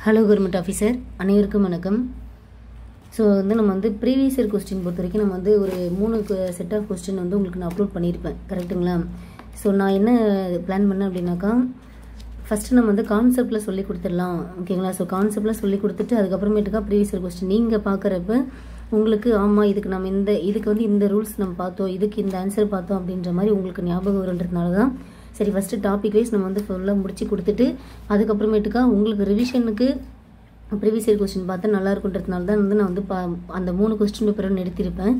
Hello government officer அனைவருக்கும் வணக்கம். So நம்ம ப்ரீவியஸ் இயர் கொஸ்டின் பொறுத்த வரைக்கும் நம்ம ஒரு 3 செட் ஆஃப் கொஸ்டின் உங்களுக்கு நான் அப்லோட் பண்ணியிருப்பேன், கரெக்டுங்களா? ஸோ நான் என்ன பிளான் பண்ணேன் அப்படின்னாக்கா, ஃபஸ்ட்டு நம்ம கான்செப்டில் சொல்லி கொடுத்துடலாம், ஓகேங்களா? ஸோ கான்செப்டில் சொல்லி கொடுத்துட்டு அதுக்கப்புறமேட்டுக்கா ப்ரீவியஸ் இயர் கொஸ்டின் நீங்கள் பார்க்குறப்ப உங்களுக்கு ஆமாம் இதுக்கு நம்ம இதுக்கு இந்த ரூல்ஸ் நம்ம பார்த்தோம், இதுக்கு இந்த ஆன்சர் பார்த்தோம் அப்படின்ற மாதிரி உங்களுக்கு ஞாபகம் வருன்றதுனால தான் சரி ஃபஸ்ட்டு டாபிக் வைஸ் நம்ம ஃபுல்லாக முடிச்சு கொடுத்துட்டு அதுக்கப்புறமேட்டுக்கா உங்களுக்கு ரிவிஷனுக்கு ப்ரீவியஸ் இயர் கொஸ்டின் பார்த்தா நல்லா இருக்குன்றதுனால தான் நான் அந்த 3 கொஸ்டின் பேப்பரும் எடுத்திருப்பேன்.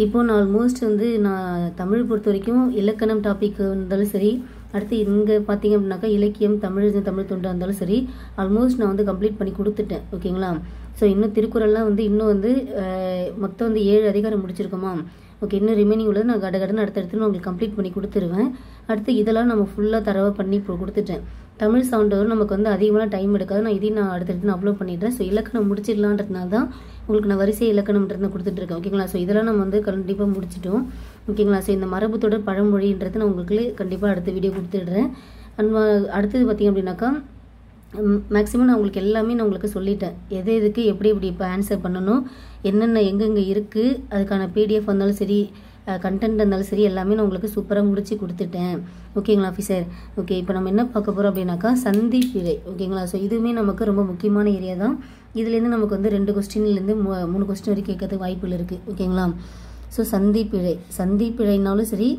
இப்போது நான் ஆல்மோஸ்ட் நான் தமிழ் பொறுத்த வரைக்கும் இலக்கணம் டாபிக் இருந்தாலும் சரி, அடுத்து இங்கே பார்த்தீங்க அப்படின்னாக்கா இலக்கியம் தமிழ் தொண்டா இருந்தாலும் சரி, ஆல்மோஸ்ட் நான் கம்ப்ளீட் பண்ணி கொடுத்துட்டேன், ஓகேங்களா? ஸோ இன்னும் திருக்குறள்லாம் இன்னும் மொத்தம் 7 அதிகாரம் முடிச்சிருக்கோமா? ஓகே, இன்னும் ரிமைனிங் உள்ளது நான் கடன்னு அடுத்தடுத்து நான் உங்களுக்கு கம்ப்ளீட் பண்ணி கொடுத்துருவேன். அடுத்து இதெல்லாம் நம்ம ஃபுல்லாக தரவாக பண்ணி இப்போ கொடுத்துட்டேன். தமிழ் சவுண்டவர் நமக்கு அதிகமான டைம் எடுக்காது, நான் இதையும் நான் அடுத்தடுத்து நான் அப்லோட் பண்ணிடுறேன். ஸோ இலக்கணம் முடிச்சிடலான்றதுனால தான் உங்களுக்கு நான் வரிசை இலக்கணம்ன்றது நான் கொடுத்துட்ருக்கேன், ஓகேங்களா? ஸோ இதெல்லாம் நம்ம கண்டிப்பாக முடிச்சிட்டோம், ஓகேங்களா? ஸோ இந்த மரபு தொடர் பழமொழின்றது நான் உங்களுக்கு கண்டிப்பாக அடுத்த வீடியோ கொடுத்துடுறேன். அடுத்தது பார்த்திங்க அப்படின்னாக்கா மேக்ஸிமம் நான் உங்களுக்கு எல்லாமே நான் உங்களுக்கு சொல்லிட்டேன், எதுக்கு எப்படி இப்போ ஆன்சர் பண்ணணும், என்னென்ன எங்கெங்கே இருக்குது, அதுக்கான பிடிஎஃப் வந்தாலும் சரி, கண்டென்ட் இருந்தாலும் சரி, எல்லாமே நான் உங்களுக்கு சூப்பராக முடிச்சு கொடுத்துட்டேன், ஓகேங்களா ஆஃபீஸர்? ஓகே, இப்போ நம்ம என்ன பார்க்க போகிறோம் அப்படின்னாக்கா சந்தி பிழை, ஓகேங்களா? ஸோ இதுவுமே நமக்கு ரொம்ப முக்கியமான ஏரியா தான். இதுலேருந்து நமக்கு 2 கொஸ்டின்லேருந்து 3 கொஸ்டின் வரைக்கும் கேட்கறதுக்கு வாய்ப்புகள் இருக்குது, ஓகேங்களா? ஸோ சந்தி பிழைனாலும் சரி,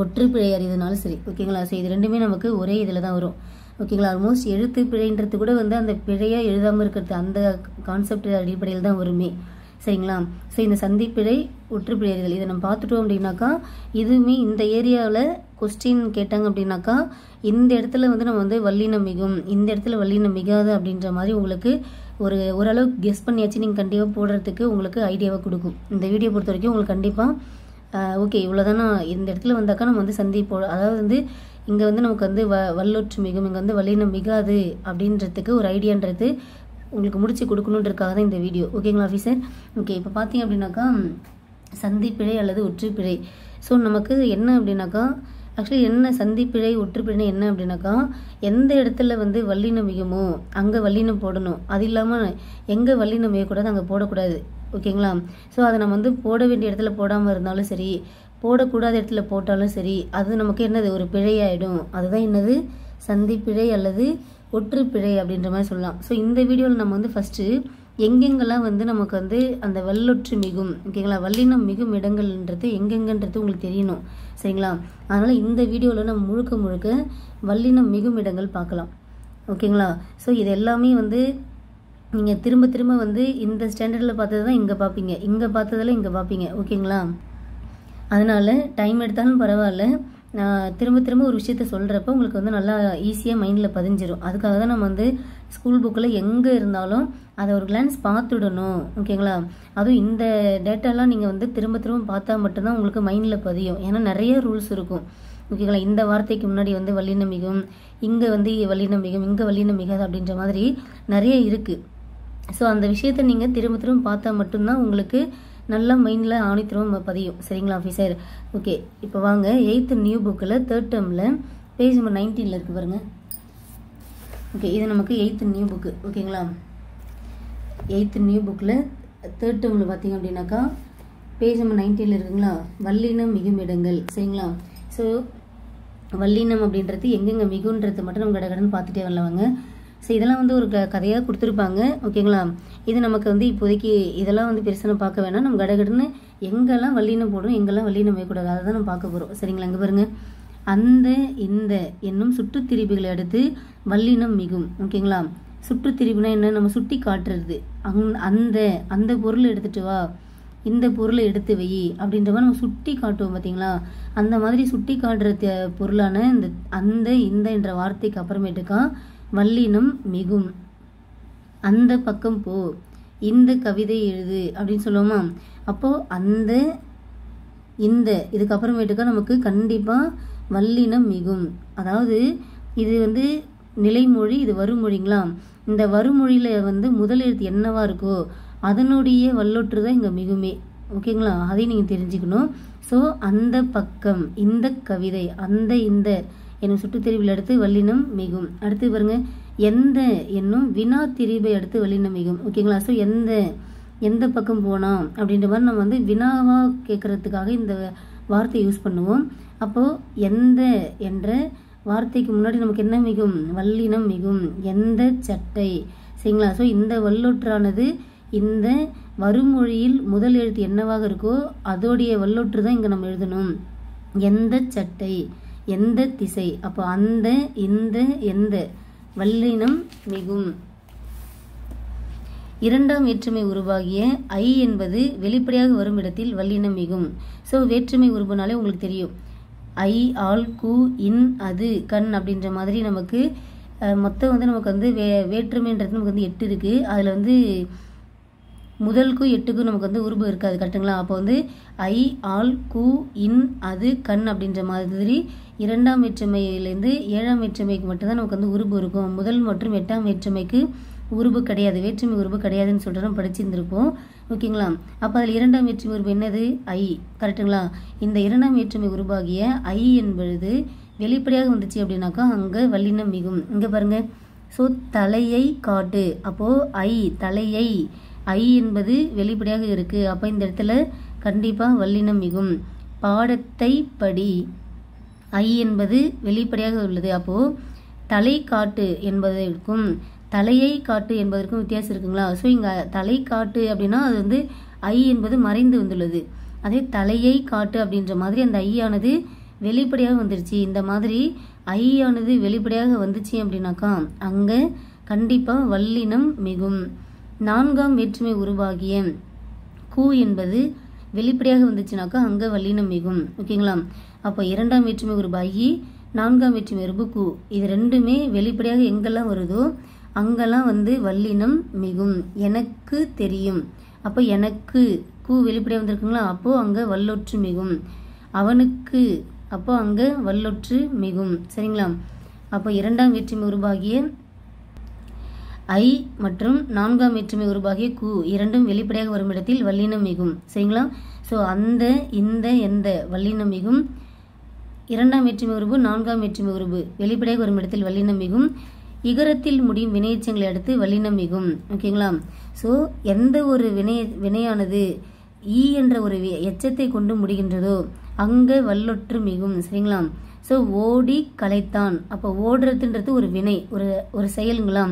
ஒற்று பிழை அறிதனாலும் சரி, ஓகேங்களா? ஸோ இது ரெண்டுமே நமக்கு ஒரே இதில் தான் வரும், ஓகேங்களா? ஆல்மோஸ்ட் எழுத்து பிழைன்றது கூட அந்த பிழையாக எழுதாமல் இருக்கிறது அந்த கான்செப்ட் அடிப்படையில் தான் வருமே, சரிங்களா? ஸோ இந்த சந்திப்பிழை ஒற்றுப்பிழை அறிதல் இதை நம்ம பார்த்துட்டோம் அப்படின்னாக்கா, இதுவுமே இந்த ஏரியாவில் கொஸ்டின் கேட்டாங்க அப்படின்னாக்கா இந்த இடத்துல நம்ம வல்லினம் மிகும், இந்த இடத்துல வல்லினம் மிகாது அப்படின்ற மாதிரி உங்களுக்கு ஓரளவுக்கு கெஸ் பண்ணியாச்சு நீங்கள் கண்டிப்பாக போடுறதுக்கு உங்களுக்கு ஐடியாவை கொடுக்கும். இந்த வீடியோ பொறுத்த வரைக்கும் உங்களுக்கு கண்டிப்பாக ஓகே இவ்வளோதானா, இந்த இடத்துல வந்தாக்கா நம்ம சந்திப்போம், அதாவது இங்கே நமக்கு வல்லொற்று மிகும், இங்கே வல்லினம் மிகாது அப்படின்றதுக்கு ஒரு ஐடியான்றது உங்களுக்கு முடிச்சு கொடுக்கணுன்றதுக்காக தான் இந்த வீடியோ, ஓகேங்களா ஆஃபீஸர்? ஓகே, இப்போ பார்த்தீங்க அப்படின்னாக்கா சந்திப்பிழை அல்லது ஒற்றுப்பிழை. ஸோ நமக்கு என்ன அப்படின்னாக்கா ஆக்சுவலி என்ன சந்திப்பிழை ஒற்றுப்பிழை என்ன அப்படின்னாக்கா, எந்த இடத்துல வல்லினம் மிகுமோ அங்கே வல்லினம் போடணும், அது இல்லாமல் எங்கே வல்லினம் மிகக்கூடாது அங்கே போடக்கூடாது, ஓகேங்களா? ஸோ அதை நம்ம போட வேண்டிய இடத்துல போடாமல் இருந்தாலும் சரி, போடக்கூடாத இடத்துல போட்டாலும் சரி, அது நமக்கு என்னது ஒரு பிழையாயிடும், அதுதான் என்னது சந்திப்பிழை அல்லது ஒற்றுப்பிழை அப்படின்ற மாதிரி சொல்லலாம். ஸோ இந்த வீடியோவில் நம்ம ஃபஸ்ட்டு எங்கெங்கெல்லாம் நமக்கு அந்த வல்லொற்று மிகும், ஓகேங்களா, வல்லினம் மிகும் இடங்கள்ன்றது எங்கெங்கன்றது உங்களுக்கு தெரியணும், சரிங்களா? அதனால் இந்த வீடியோவில் நம்ம முழுக்க வல்லினம் மிகும் இடங்கள் பார்க்கலாம், ஓகேங்களா? ஸோ இது எல்லாமே நீங்கள் திரும்ப இந்த ஸ்டாண்டர்டில் பார்த்தது தான் இங்கே பார்ப்பீங்க, இங்கே பார்த்ததெல்லாம் இங்கே பார்ப்பீங்க, ஓகேங்களா? அதனால் டைம் எடுத்தாலும் பரவாயில்ல, நான் திரும்ப ஒரு விஷயத்த சொல்கிறப்ப உங்களுக்கு நல்லா ஈஸியாக மைண்டில் பதிஞ்சிடும். அதுக்காக தான் நம்ம ஸ்கூல் புக்கில் எங்கே இருந்தாலும் அதை ஒரு கிளான்ஸ் பார்த்துடணும், ஓகேங்களா? அதுவும் இந்த டேட்டாலாம் நீங்கள் திரும்ப பார்த்தா மட்டும்தான் உங்களுக்கு மைண்டில் பதியும். ஏன்னா நிறைய ரூல்ஸ் இருக்கும், ஓகேங்களா? இந்த வார்த்தைக்கு முன்னாடி வல்லினம் மிகும், இங்கே வல்லினம் மிகும், இங்கே வல்லினம் மிகாது அப்படின்ற மாதிரி நிறைய இருக்குது. ஸோ அந்த விஷயத்தை நீங்கள் திரும்ப பார்த்தா மட்டும்தான் உங்களுக்கு நல்லா மைண்டில் ஆணித்தரமாக பதியும், சரிங்களா ஆஃபீஸர்? ஓகே, இப்போ வாங்க 8th நியூ புக்கில் 3rd டேர்மில் பேஜ் நம்பர் 19 இருக்குது பாருங்கள். ஓகே, இது நமக்கு 8th நியூ புக்கு, ஓகேங்களா? 8th நியூ புக்கில் 3rd டேர்மில் பார்த்தீங்க அப்படின்னாக்கா பேஜ் நம்பர் 19 இருக்குங்களா, வல்லினம் மிகும் இடங்கள், சரிங்களா? ஸோ வல்லினம் அப்படின்றது எங்கெங்கே மிகுன்றது மட்டும் நம்ம கடன்னு பார்த்துட்டே வரலாங்க. ஸோ இதெல்லாம் ஒரு கதையாக கொடுத்துருப்பாங்க, ஓகேங்களா? இது நமக்கு இப்போதைக்கு இதெல்லாம் பெருசாக பார்க்க வேணாம், நம்ம கடன்னு எங்கெல்லாம் வல்லினம் போடணும், எங்கெல்லாம் வல்லினம் வைக்கக்கூடாது, அதை தான் நம்ம பார்க்க போகிறோம், சரிங்களா? இங்கே பாருங்கள், அந்த இந்த என்னும் சுற்றுத்திரிபுகளை அடுத்து வல்லினம் மிகும், ஓகேங்களா? சுற்றுத்திரிபுனா என்ன, நம்ம சுட்டி காட்டுறது, அந்த பொருளை எடுத்துட்டு வா, இந்த பொருளை எடுத்து வை அப்படின்ற மாதிரி நம்ம சுட்டி காட்டுவோம், பார்த்தீங்களா? அந்த மாதிரி சுட்டி காட்டுற பொருளான இந்த என்ற வார்த்தைக்கு அப்புறமேட்டுக்கா வல்லினம் மிகும். அந்த பக்கம் போ, இந்த கவிதை எழுது அப்படின்னு சொல்லுவோமா? அப்போது அந்த இந்த இதுக்கப்புறமேட்டுக்கா நமக்கு கண்டிப்பாக வல்லினம் மிகும். அதாவது இது நிலைமொழி, இது வருமொழிங்களா? இந்த வருமொழியில் முதல் எழுத்து என்னவா இருக்கோ அதனுடைய வல்லொற்று தான் இங்கே மிகுமே, ஓகேங்களா? அதையும் நீங்கள் தெரிஞ்சுக்கணும். ஸோ அந்த பக்கம், இந்த கவிதை, அந்த இந்த என்னும் சுட்டுத்திரிவில் அடுத்து வல்லினம் மிகும். அடுத்து பாருங்க, எந்த என்னும் வினா திரிபை அடுத்து வல்லினம் மிகும். ஓகேங்களா? ஸோ எந்த பக்கம் போனோம் அப்படின்ற மாதிரி நம்ம வந்து வினாவா கேட்கறதுக்காக இந்த வார்த்தை யூஸ் பண்ணுவோம். அப்போ எந்த என்ற வார்த்தைக்கு முன்னாடி நமக்கு என்ன மிகும்? வல்லினம் மிகும். எந்த சட்டை. சரிங்களா? ஸோ இந்த வல்லொற்றானது இந்த வருமொழியில் முதல் எழுத்து என்னவாக இருக்கோ அதோடைய வல்லொற்று தான் இங்கே நம்ம எழுதணும். எந்த சட்டை, எந்த திசை. அப்போ அந்த, இந்த, எந்த வல்லினம் மிகும். இரண்டாம் வேற்றுமை உருவாகிய ஐ என்பது வெளிப்படையாக வரும் இடத்தில் வல்லினம் மிகும். ஸோ வேற்றுமை உருபுனாலே உங்களுக்கு தெரியும். ஐ, ஆல், கு, இன், அது, கண் அப்படின்ற மாதிரி நமக்கு மொத்தம் வந்து நமக்கு வந்து வேற்றுமைன்றது நமக்கு வந்து 8 இருக்குது. அதில் வந்து முதலுக்கும் 8க்கும் நமக்கு வந்து உருபு இருக்காது. கரெக்டுங்களா? அப்போ வந்து ஐ, ஆல், கு, இன், அது, கண் அப்படின்ற மாதிரி இரண்டாம் வேற்றுமையிலேருந்து 7ஆம் வேற்றுமைக்கு மட்டும்தான் நமக்கு வந்து உருபு இருக்கும். முதல் மற்றும் 8ஆம் வேற்றுமைக்கு உருபு கிடையாது, வேற்றுமை உருபு கிடையாதுன்னு சொல்லிட்டு நம்ம படிச்சிருந்திருப்போம். ஓகேங்களா? அப்போ அதில் இரண்டாம் வேற்றுமை உருபு என்னது? ஐ. கரெக்டுங்களா? இந்த இரண்டாம் வேற்றுமை உருவாகிய ஐ என்பது வெளிப்படையாக வந்துச்சு அப்படின்னாக்கா அங்கே வல்லினம் மிகும். இங்கே பாருங்க. ஸோ தலையை காட்டு. அப்போது ஐ, தலையை, ஐ என்பது வெளிப்படையாக இருக்கு. அப்போ இந்த இடத்துல கண்டிப்பாக வல்லினம் மிகும். பாடத்தை படி. ஐ என்பது வெளிப்படையாக உள்ளது. அப்போது தலை காட்டு என்பதற்கும் தலையை காட்டு என்பதற்கும் வித்தியாசம் இருக்குங்களா? ஸோ இங்கே தலை காட்டு அப்படின்னா அது வந்து ஐ என்பது மறைந்து வந்துள்ளது. அதே தலையை காட்டு அப்படின்ற மாதிரி அந்த ஐ ஆனது வெளிப்படையாக வந்துருச்சு. இந்த மாதிரி ஐ ஆனது வெளிப்படையாக வந்துச்சு அப்படின்னாக்கா அங்கே கண்டிப்பாக வல்லினம் மிகும். நான்காம் வேற்றுமை உருவாகிய கு என்பது வெளிப்படையாக வந்துச்சுனாக்கா அங்கே வல்லினம் மிகும். ஓகேங்களா? அப்போ இரண்டாம் வேற்றுமை உருவாகி நான்காம் வேற்றுமை உருபு கு, இது ரெண்டுமே வெளிப்படையாக எங்கெல்லாம் வருதோ அங்கெல்லாம் வந்து வல்லினம் மிகும். எனக்கு தெரியும். அப்போ எனக்கு கு வெளிப்படையாக வந்திருக்குங்களா? அப்போது அங்கே வல்லொற்று மிகும். அவனுக்கு, அப்போ அங்கே வல்லொற்று மிகும். சரிங்களா? அப்போ இரண்டாம் வேற்றுமை உருவாகிய ஐ மற்றும் நான்காம் வேற்றுமை உருவாகிய கு இரண்டும் வெளிப்படையாக வரும் இடத்தில் வல்லினம் மிகும். சரிங்களா? ஸோ அந்த, இந்த, எந்த வல்லினம் மிகும். இரண்டாம் வேற்றுமை உருபு, நான்காம் வேற்றுமை உருபு வெளிப்படையாக வரும் இடத்தில் வல்லினம் மிகும். இகரத்தில் முடியும் வினையெச்சங்களை அடுத்து வல்லினம் மிகும். ஓகேங்களா? ஸோ எந்த ஒரு வினையானது ஈ என்ற ஒரு எச்சத்தை கொண்டு முடிகின்றதோ அங்கே வல்லொற்று மிகும். சரிங்களா? ஸோ ஓடி கலைத்தான். அப்போ ஓடுறதுன்றது ஒரு வினை, ஒரு செயலுங்களா?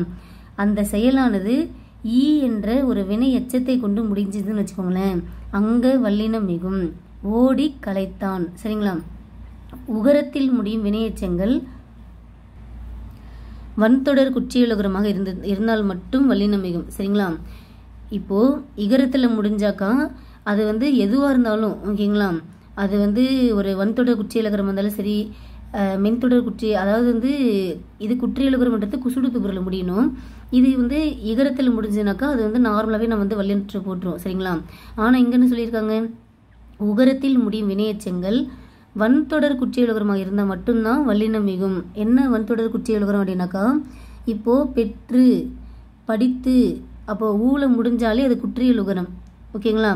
அந்த செயலானது ஈ என்ற ஒரு வினை எச்சத்தை கொண்டு முடிஞ்சதுன்னு வச்சுக்கோங்களேன், அங்கே வல்லினம் மிகும். ஓடி கலைத்தான். சரிங்களா? உகரத்தில் முடியும் வினையெச்சங்கள் வன்தொடர் குற்றியலுகரமாக இருந்தால் மட்டும் வல்லினம் மிகும். சரிங்களா? இப்போ இகரத்தில் முடிஞ்சாக்கா அது வந்து எதுவாக இருந்தாலும் ஓகேங்களா, அது வந்து ஒரு வன்தொடர் குற்றியலுகரம் இருந்தாலும் சரி, மென்தொடர் அதாவது வந்து இது குற்றியலுகரம்ன்றது குசுடு துபுரில் முடியணும். இது வந்து இகரத்தில் முடிஞ்சுனாக்கா அது வந்து நார்மலாகவே நம்ம வந்து வல்லினற்று போட்டுரும். சரிங்களா? ஆனால் இங்கே என்ன சொல்லியிருக்காங்க? உகரத்தில் முடியும் வினையெச்சங்கள் வன்தொடர் குற்றியலுகரமாக இருந்தால் மட்டும்தான் வல்லினம் மிகும். என்ன வன்தொடர் குற்றியலுகரம் அப்படின்னாக்கா, இப்போது பெற்று, படித்து, அப்போ ஊழ முடிஞ்சாலே அது குற்றியலுகரம். ஓகேங்களா?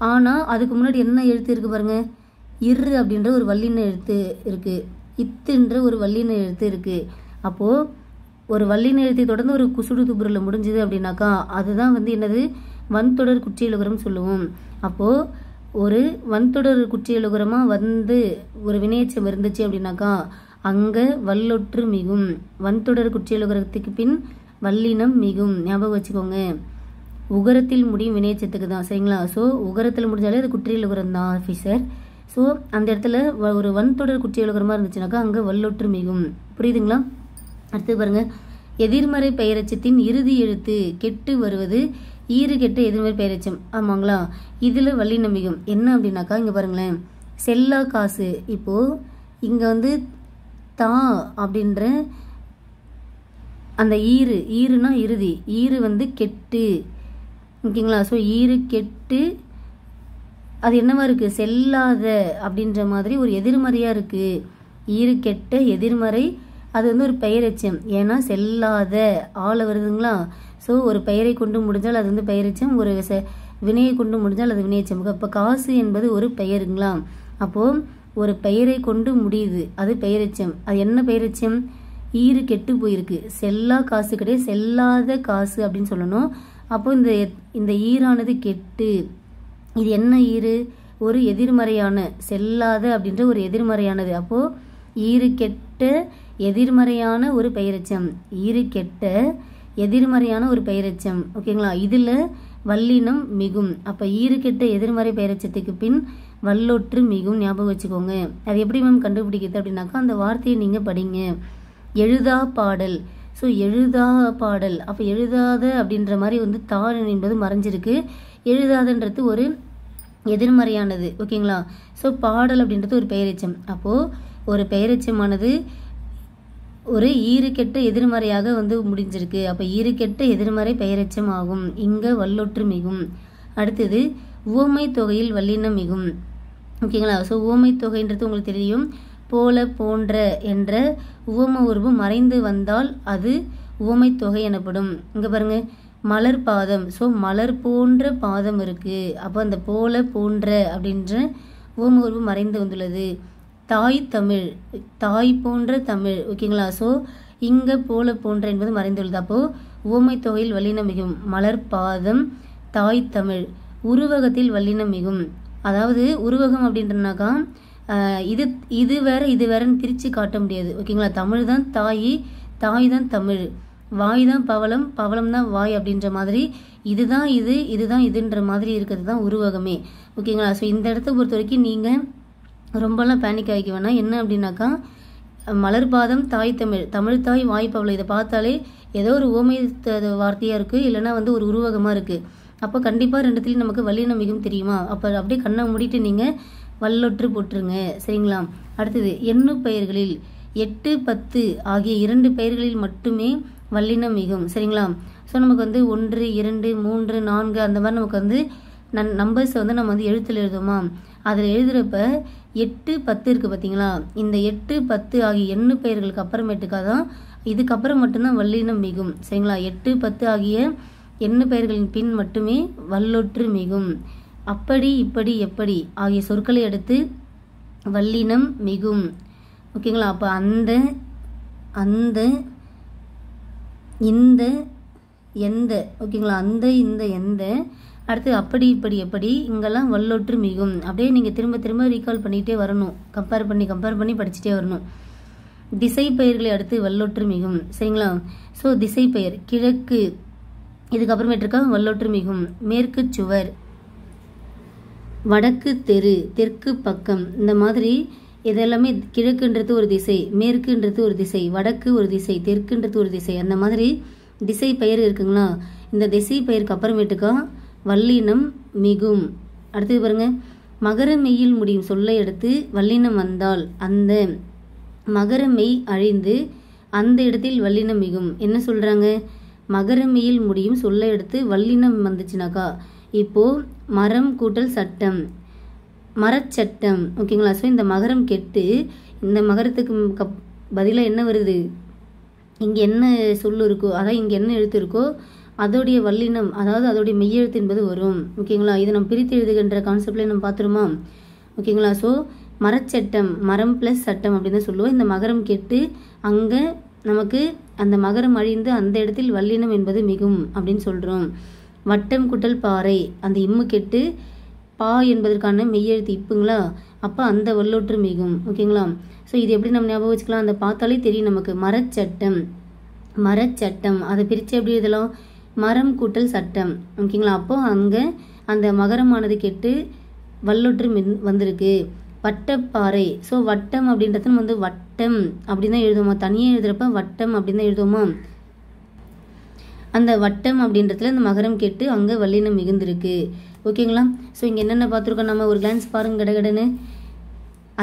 ஆனால் அதுக்கு முன்னாடி என்ன எழுத்து இருக்குது பாருங்க, இரு அப்படின்ற ஒரு வல்லின எழுத்து இருக்குது, இத்துன்ற ஒரு வல்லின எழுத்து இருக்குது. அப்போது ஒரு வல்லின எழுத்தை தொடர்ந்து ஒரு குசுடு துபுரில் முடிஞ்சுது அப்படின்னாக்கா அதுதான் வந்து என்னது? வன்தொடர் குற்றியலுகரம் சொல்லுவோம். அப்போது ஒரு வன்தொடர் குற்றியலுகரமாக வந்து ஒரு வினையெச்சம் இருந்துச்சு அப்படின்னாக்கா அங்கே வல்லொற்று மிகும். வன்தொடர் குற்றியலுகரத்துக்கு பின் வல்லினம் மிகும். ஞாபகம் வச்சுக்கோங்க. உகரத்தில் முடியும் வினையெச்சத்துக்கு தான். சரிங்களா? ஸோ உகரத்தில் முடிஞ்சாலே அது குற்றியலுகரம் தான் ஆஃபீஸர். ஸோ அந்த இடத்துல ஒரு வன்தொடர் குற்றியலுகரமாக இருந்துச்சுனாக்கா அங்கே வல்லொற்று மிகும். புரியுதுங்களா? அடுத்து பாருங்க, எதிர்மறை பெயரெச்சத்தின் இறுதி எழுத்து கெட்டு வருவது ஈறு கெட்ட எதிர்மறை பெயரெச்சம். ஆமாங்களா? இதில் வல்லினம் மிகும். என்ன அப்படின்னாக்கா இங்கே பாருங்களேன், செல்லா காசு. இப்போது இங்கே வந்து தா அப்படின்ற அந்த ஈருனா இறுதி, ஈறு வந்து கெட்டு. ஓகேங்களா? ஸோ ஈறு கெட்டு அது என்னவா இருக்குது? செல்லாத அப்படின்ற மாதிரி ஒரு எதிர்மறையாக இருக்குது. ஈறு கெட்ட எதிர்மறை, அது வந்து ஒரு பெயரெச்சம். ஏன்னா செல்லாத ஆள வருதுங்களா? ஸோ ஒரு பெயரை கொண்டு முடிஞ்சால் அது வந்து பெயரெச்சம், ஒரு வினையை கொண்டு முடிஞ்சால் அது வினையெச்சம். இப்போ காசு என்பது ஒரு பெயருங்களா? அப்போது ஒரு பெயரை கொண்டு முடியுது, அது பெயரெச்சம். அது என்ன பெயரெச்சம்? ஈறு கெட்டு போயிருக்கு, செல்லா காசு கிடையாது, செல்லாத காசு அப்படின்னு சொல்லணும். அப்போ இந்த ஈரானது கெட்டு, இது என்ன ஈறு? ஒரு எதிர்மறையான, செல்லாத அப்படின்ற ஒரு எதிர்மறையானது. அப்போ ஈறு கெட்ட எதிர்மறையான ஒரு பெயரெச்சம், ஈறு கெட்ட எதிர்மறையான ஒரு பெயரெச்சம். ஓகேங்களா? இதுல வல்லினம் மிகும். அப்ப ஈறு கெட்ட எதிர்மறை பெயரெச்சத்துக்கு பின் வல்லொற்று மிகும். ஞாபகம் வச்சுக்கோங்க. அது எப்படி மேம் கண்டுபிடிக்கிறது அப்படின்னாக்கா, அந்த வார்த்தையை நீங்க படிங்க. எழுதா பாடல். ஸோ எழுதா பாடல், அப்போ எழுதாத அப்படின்ற மாதிரி தான் என்பது மறைஞ்சிருக்கு. எழுதாதன்றது ஒரு எதிர்மறையானது. ஓகேங்களா? ஸோ பாடல் அப்படின்றது ஒரு பெயரெச்சம். அப்போது ஒரு பெயரெச்சமானது ஒரு ஈறு கெட்ட எதிர்மறையாக முடிஞ்சிருக்கு. அப்போ ஈறு கெட்ட எதிர்மறை பெயரெச்சம் ஆகும். இங்கே வல்லொற்று மிகும். அடுத்தது உவமை தொகையில் வல்லினம் மிகும். ஓகேங்களா? ஸோ உவமை தொகைன்றது உங்களுக்கு தெரியும். போல, போன்ற என்ற உவம உருவு மறைந்து வந்தால் அது உவமை தொகை எனப்படும். இங்கே பாருங்க, மலர் பாதம். ஸோ மலர் போன்ற பாதம் இருக்கு. அப்போ அந்த போல, போன்ற அப்படின்ற உவம உருவு மறைந்து வந்துள்ளது. தாய் தமிழ், தாய் போன்ற தமிழ். ஓகேங்களா? ஸோ இங்கே போல, போன்ற என்பது மறைந்துள்ளது. அப்போது உவமை தொகையில் வல்லினம் மிகும். மலர் பாதம், தாய் தமிழ். உருவகத்தில் வல்லினம் மிகும். அதாவது உருவகம் அப்படின்றனாக்கா இது வேற இது வேறன்னு பிரித்து காட்ட முடியாது. ஓகேங்களா? தமிழ் தான் தாய், தாய் தான் தமிழ், வாய் தான் பவளம், பவளம் தான் வாய் அப்படின்ற மாதிரி இதுதான் இது, இதுதான் இதுன்ற மாதிரி இருக்கிறது தான் உருவகமே. ஓகேங்களா? ஸோ இந்த இடத்த பொறுத்த வரைக்கும் நீங்கள் ரொம்பலாம் பேனிக் ஆகிக்க வேணாம். என்ன அப்படின்னாக்கா, மலர் பாதம், தாய் தமிழ், தமிழ் தாய், வாய் பவளம், இதை பார்த்தாலே ஏதோ ஒரு உவமை வார்த்தையாக இருக்குது, இல்லைனா ஒரு உருவகமாக இருக்குது. அப்போ கண்டிப்பாக ரெண்டுத்துலேயும் நமக்கு வல்லினம் மிகும் தெரியுமா? அப்போ அப்படியே கண்ணை மூடிட்டு நீங்கள் வல்லொற்று போட்டுருங்க. சரிங்களா? அடுத்தது எண்ணு பெயர்களில் 8, 10 ஆகிய 2 பெயர்களில் மட்டுமே வல்லினம் மிகும். சரிங்களா? ஸோ நமக்கு 1, 2, 3, 4 அந்த மாதிரி நமக்கு நம்பர்ஸை நம்ம எழுத்தில் எழுதுவோமா? அதில் எழுதுகிறப்ப 8, 10 இருக்குது பார்த்தீங்களா? இந்த 8, 10 ஆகிய எண்ணு பெயர்களுக்கு அப்புறமேட்டுக்காக தான் இதுக்கப்புறம் மட்டும்தான் வல்லினம் மிகும். சரிங்களா? 8, 10 ஆகிய எண்ணு பெயர்களின் பின் மட்டுமே வல்லொற்று மிகும். அப்படி, இப்படி, எப்படி ஆகிய சொற்களை அடுத்து வல்லினம் மிகும். ஓகேங்களா? அப்போ அந்த, இந்த, எந்த. ஓகேங்களா? அந்த, இந்த, எந்த. அடுத்து அப்படி, இப்படி, எப்படி இங்கெல்லாம் வல்லொற்று மிகும். அப்படியே நீங்கள் திரும்ப திரும்ப ரீகால் பண்ணிகிட்டே வரணும். கம்பேர் பண்ணி படிச்சுட்டே வரணும். திசை பெயர்களை அடுத்து வல்லொற்று மிகும். சரிங்களா? ஸோ திசை பெயர் கிழக்கு, இதுக்கப்புறமேட்டிருக்கா வல்லொற்று மிகும். மேற்கு சுவர், வடக்கு தெரு, தெற்கு பக்கம். இந்த மாதிரி இதெல்லாமே கிழக்குன்றது ஒரு திசை, மேற்குன்றது ஒரு திசை, வடக்கு ஒரு திசை, தெற்குன்றது ஒரு திசை. அந்த மாதிரி திசை பெயர் இருக்குங்களா? இந்த திசை பெயருக்கு அப்புறமேட்டுக்கா வல்லினம் மிகும். அடுத்தது பாருங்க, மகர மெய்யில் முடியும் சொல்லை எடுத்து வல்லினம் வந்தால் அந்த மகர மெய் அழிந்து அந்த இடத்தில் வல்லினம் மிகும். என்ன சொல்றாங்க? மகர மெய்யில் முடியும் சொல்லை எடுத்து வல்லினம் வந்துச்சுனாக்கா, இப்போ மரம் கூட்டல் சட்டம், மரச்சட்டம். ஓகேங்களா? ஸோ இந்த மகரம் கெட்டு இந்த மகரத்துக்கு பதிலாக என்ன வருது? இங்கே என்ன சொல்லு இருக்கோ, அதாவது இங்கே என்ன எழுத்து இருக்கோ அதோடைய வல்லினம், அதாவது அதோடைய மெய்யெழுத்து என்பது வரும். ஓகேங்களா? இதை நம்ம பிரித்து எழுதுகின்ற கான்செப்ட்ல நம்ம பார்த்துருமா? ஓகேங்களா? ஸோ மரச்சட்டம், மரம் ப்ளஸ் சட்டம் அப்படின்னு தான் சொல்லுவோம். இந்த மகரம் கெட்டு அங்கே நமக்கு அந்த மகரம் அழிந்து அந்த இடத்தில் வல்லினம் என்பது மிகும் அப்படின்னு சொல்கிறோம். வட்டம் குட்டல் பாறை, அந்த இம்மு கெட்டு பா என்பதற்கான மெய்யெழுத்து இப்புங்களா, அப்போ அந்த வல்லொற்று மிகும். ஓகேங்களா? ஸோ இது எப்படி நம்ம ஞாபகம் வச்சுக்கலாம்? அந்த பார்த்தாலே தெரியும் நமக்கு. மரச்சட்டம், மரச்சட்டம் அதை பிரித்து எப்படி இதெல்லாம் மரம் கூட்டல் சட்டம். ஓகேங்களா? அப்போ அங்கே அந்த மகரமானது கெட்டு வல்லொற்று வந்திருக்கு. வட்டப்பாறை, ஸோ வட்டம் அப்படின்றது வட்டம் அப்படின்னு தான் எழுதுவோமா? தனியாக எழுதுறப்ப வட்டம் அப்படின்னு தான் எழுதுவோமா? அந்த வட்டம் அப்படின்றதுல இந்த மகரம் கெட்டு அங்கே வல்லினம் மிகுந்திருக்கு. ஓகேங்களா? ஸோ இங்கே என்னென்ன பார்த்துருக்கோம் நம்ம? ஒரு கிளான்ஸ் பாருங்க கடகடன்னு.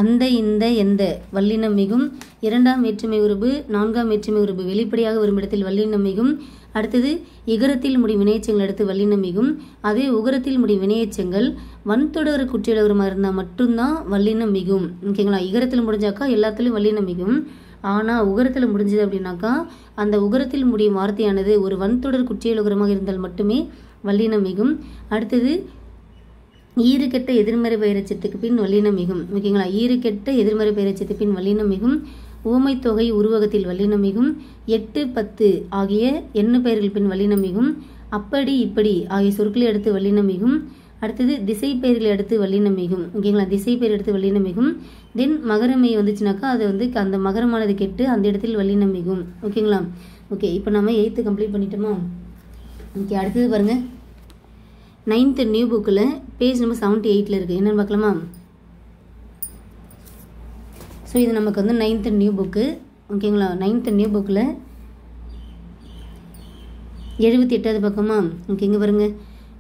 அந்த, இந்த, எந்த வல்லினம் மிகும். 2ஆம் வேற்றுமை உருபு 4ஆம் வேற்றுமை உருபு வெளிப்படையாக வரும் இடத்தில் வல்லினம் மிகும். அடுத்தது இகரத்தில் முடியும் வினையச்சங்கள் அடுத்து வல்லினம் மிகும். அதே உகரத்தில் முடியும் வினையச்சங்கள் வன்தொடர் குற்றியலவரமாக இருந்தால் மட்டும்தான் வல்லினம் மிகும். ஓகேங்களா? இகரத்தில் முடிஞ்சாக்கா எல்லாத்துலேயும் வல்லினம் மிகும். ஆனால் உகரத்தில் முடிஞ்சது அப்படின்னாக்கா அந்த உகரத்தில் முடியும் வார்த்தையானது ஒரு வன்தொடர் குற்றியலுகரமாக இருந்தால் மட்டுமே வல்லினம் மிகும். அடுத்தது ஈறுகெட்ட எதிர்மறை பெயரெச்சத்துக்கு பின் வல்லினம் மிகும். ஓகேங்களா? ஈறுகெட்ட எதிர்மறை பெயரெச்சத்துக்கு பின் வல்லினம் மிகும். ஊமை தொகை உருவகத்தில் வல்லினம் மிகும். 8, 10 ஆகிய எண்ணு பெயர்கள் பின் வல்லினம் மிகும். அப்படி இப்படி ஆகிய சொற்களை அடுத்து வல்லினம் மிகும். அடுத்தது திசை பெயர்களை அடுத்து வல்லினம் மிகும். ஓகேங்களா? திசை பெயர் எடுத்து வல்லினம் மிகும். தென் மகரமை வந்துச்சுனாக்கா அது வந்து அந்த மகரமானது கெட்டு அந்த இடத்தில் வல்லினம் மிகும். ஓகேங்களா? ஓகே, இப்போ நம்ம 8th கம்ப்ளீட் பண்ணிட்டோமா? ஓகே, அடுத்தது பாருங்க. 9th நியூ புக்கில் பேஜ் நம்பர் 78 இருக்குது. என்னென்னு பார்க்கலாமா? ஸோ இது நமக்கு வந்து 9th நியூ புக்கு. ஓகேங்களா? 9th நியூ புக்கில் 78வது பக்கமா? ஓகே, இங்கே பாருங்க.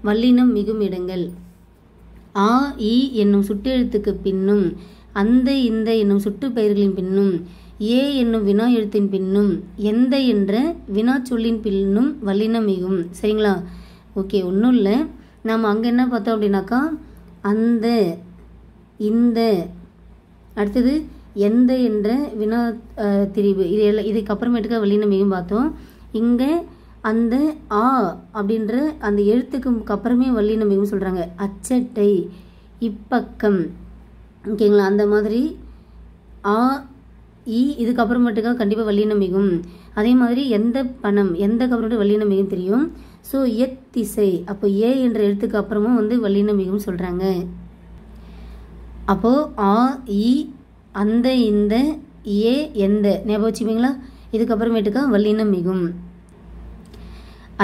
வல்லினம் மிகும் இடங்கள். ஆ இ என்னும் சுட்டெழுத்துக்கு பின்னும் அந்த இந்த என்னும் சுட்டு பெயர்களின் பின்னும் ஏ என்னும் வினா எழுத்தின் பின்னும் எந்த என்ற வினா சொல்லின் பின்னும் வல்லினம் மிகும். சரிங்களா? ஓகே, ஒன்றும் இல்லை. நாம் அங்கே என்ன பார்த்தோம் அப்படின்னாக்கா அந்த இந்த அடுத்தது எந்த என்ற வினா திரிவு இதுக்கு அப்புறமேட்டுக்கா வல்லினம் மிகும் பார்த்தோம். இங்கே அந்த ஆ அப்படின்ற அந்த எழுத்துக்கு அப்புறமே வல்லினம் மிகும் சொல்கிறாங்க. அச்சட்டை, இப்பக்கம். ஓகேங்களா? அந்த மாதிரி ஆ இ இதுக்கு அப்புறமேட்டுக்கா கண்டிப்பாக வல்லினம் மிகும். அதே மாதிரி எந்த பணம் எந்தக்கு அப்புறமேட்டு வல்லினம் மிகும் தெரியும். ஸோ எத்திசை, அப்போ ஏ என்ற எழுத்துக்கு அப்புறமும் வந்து வல்லினம் மிகும் சொல்கிறாங்க. அப்போது ஆ இ அந்த இந்த ஏ எந்த ஞாபகம் வச்சுப்பீங்களா? இதுக்கப்புறமேட்டுக்கா வல்லினம் மிகும்.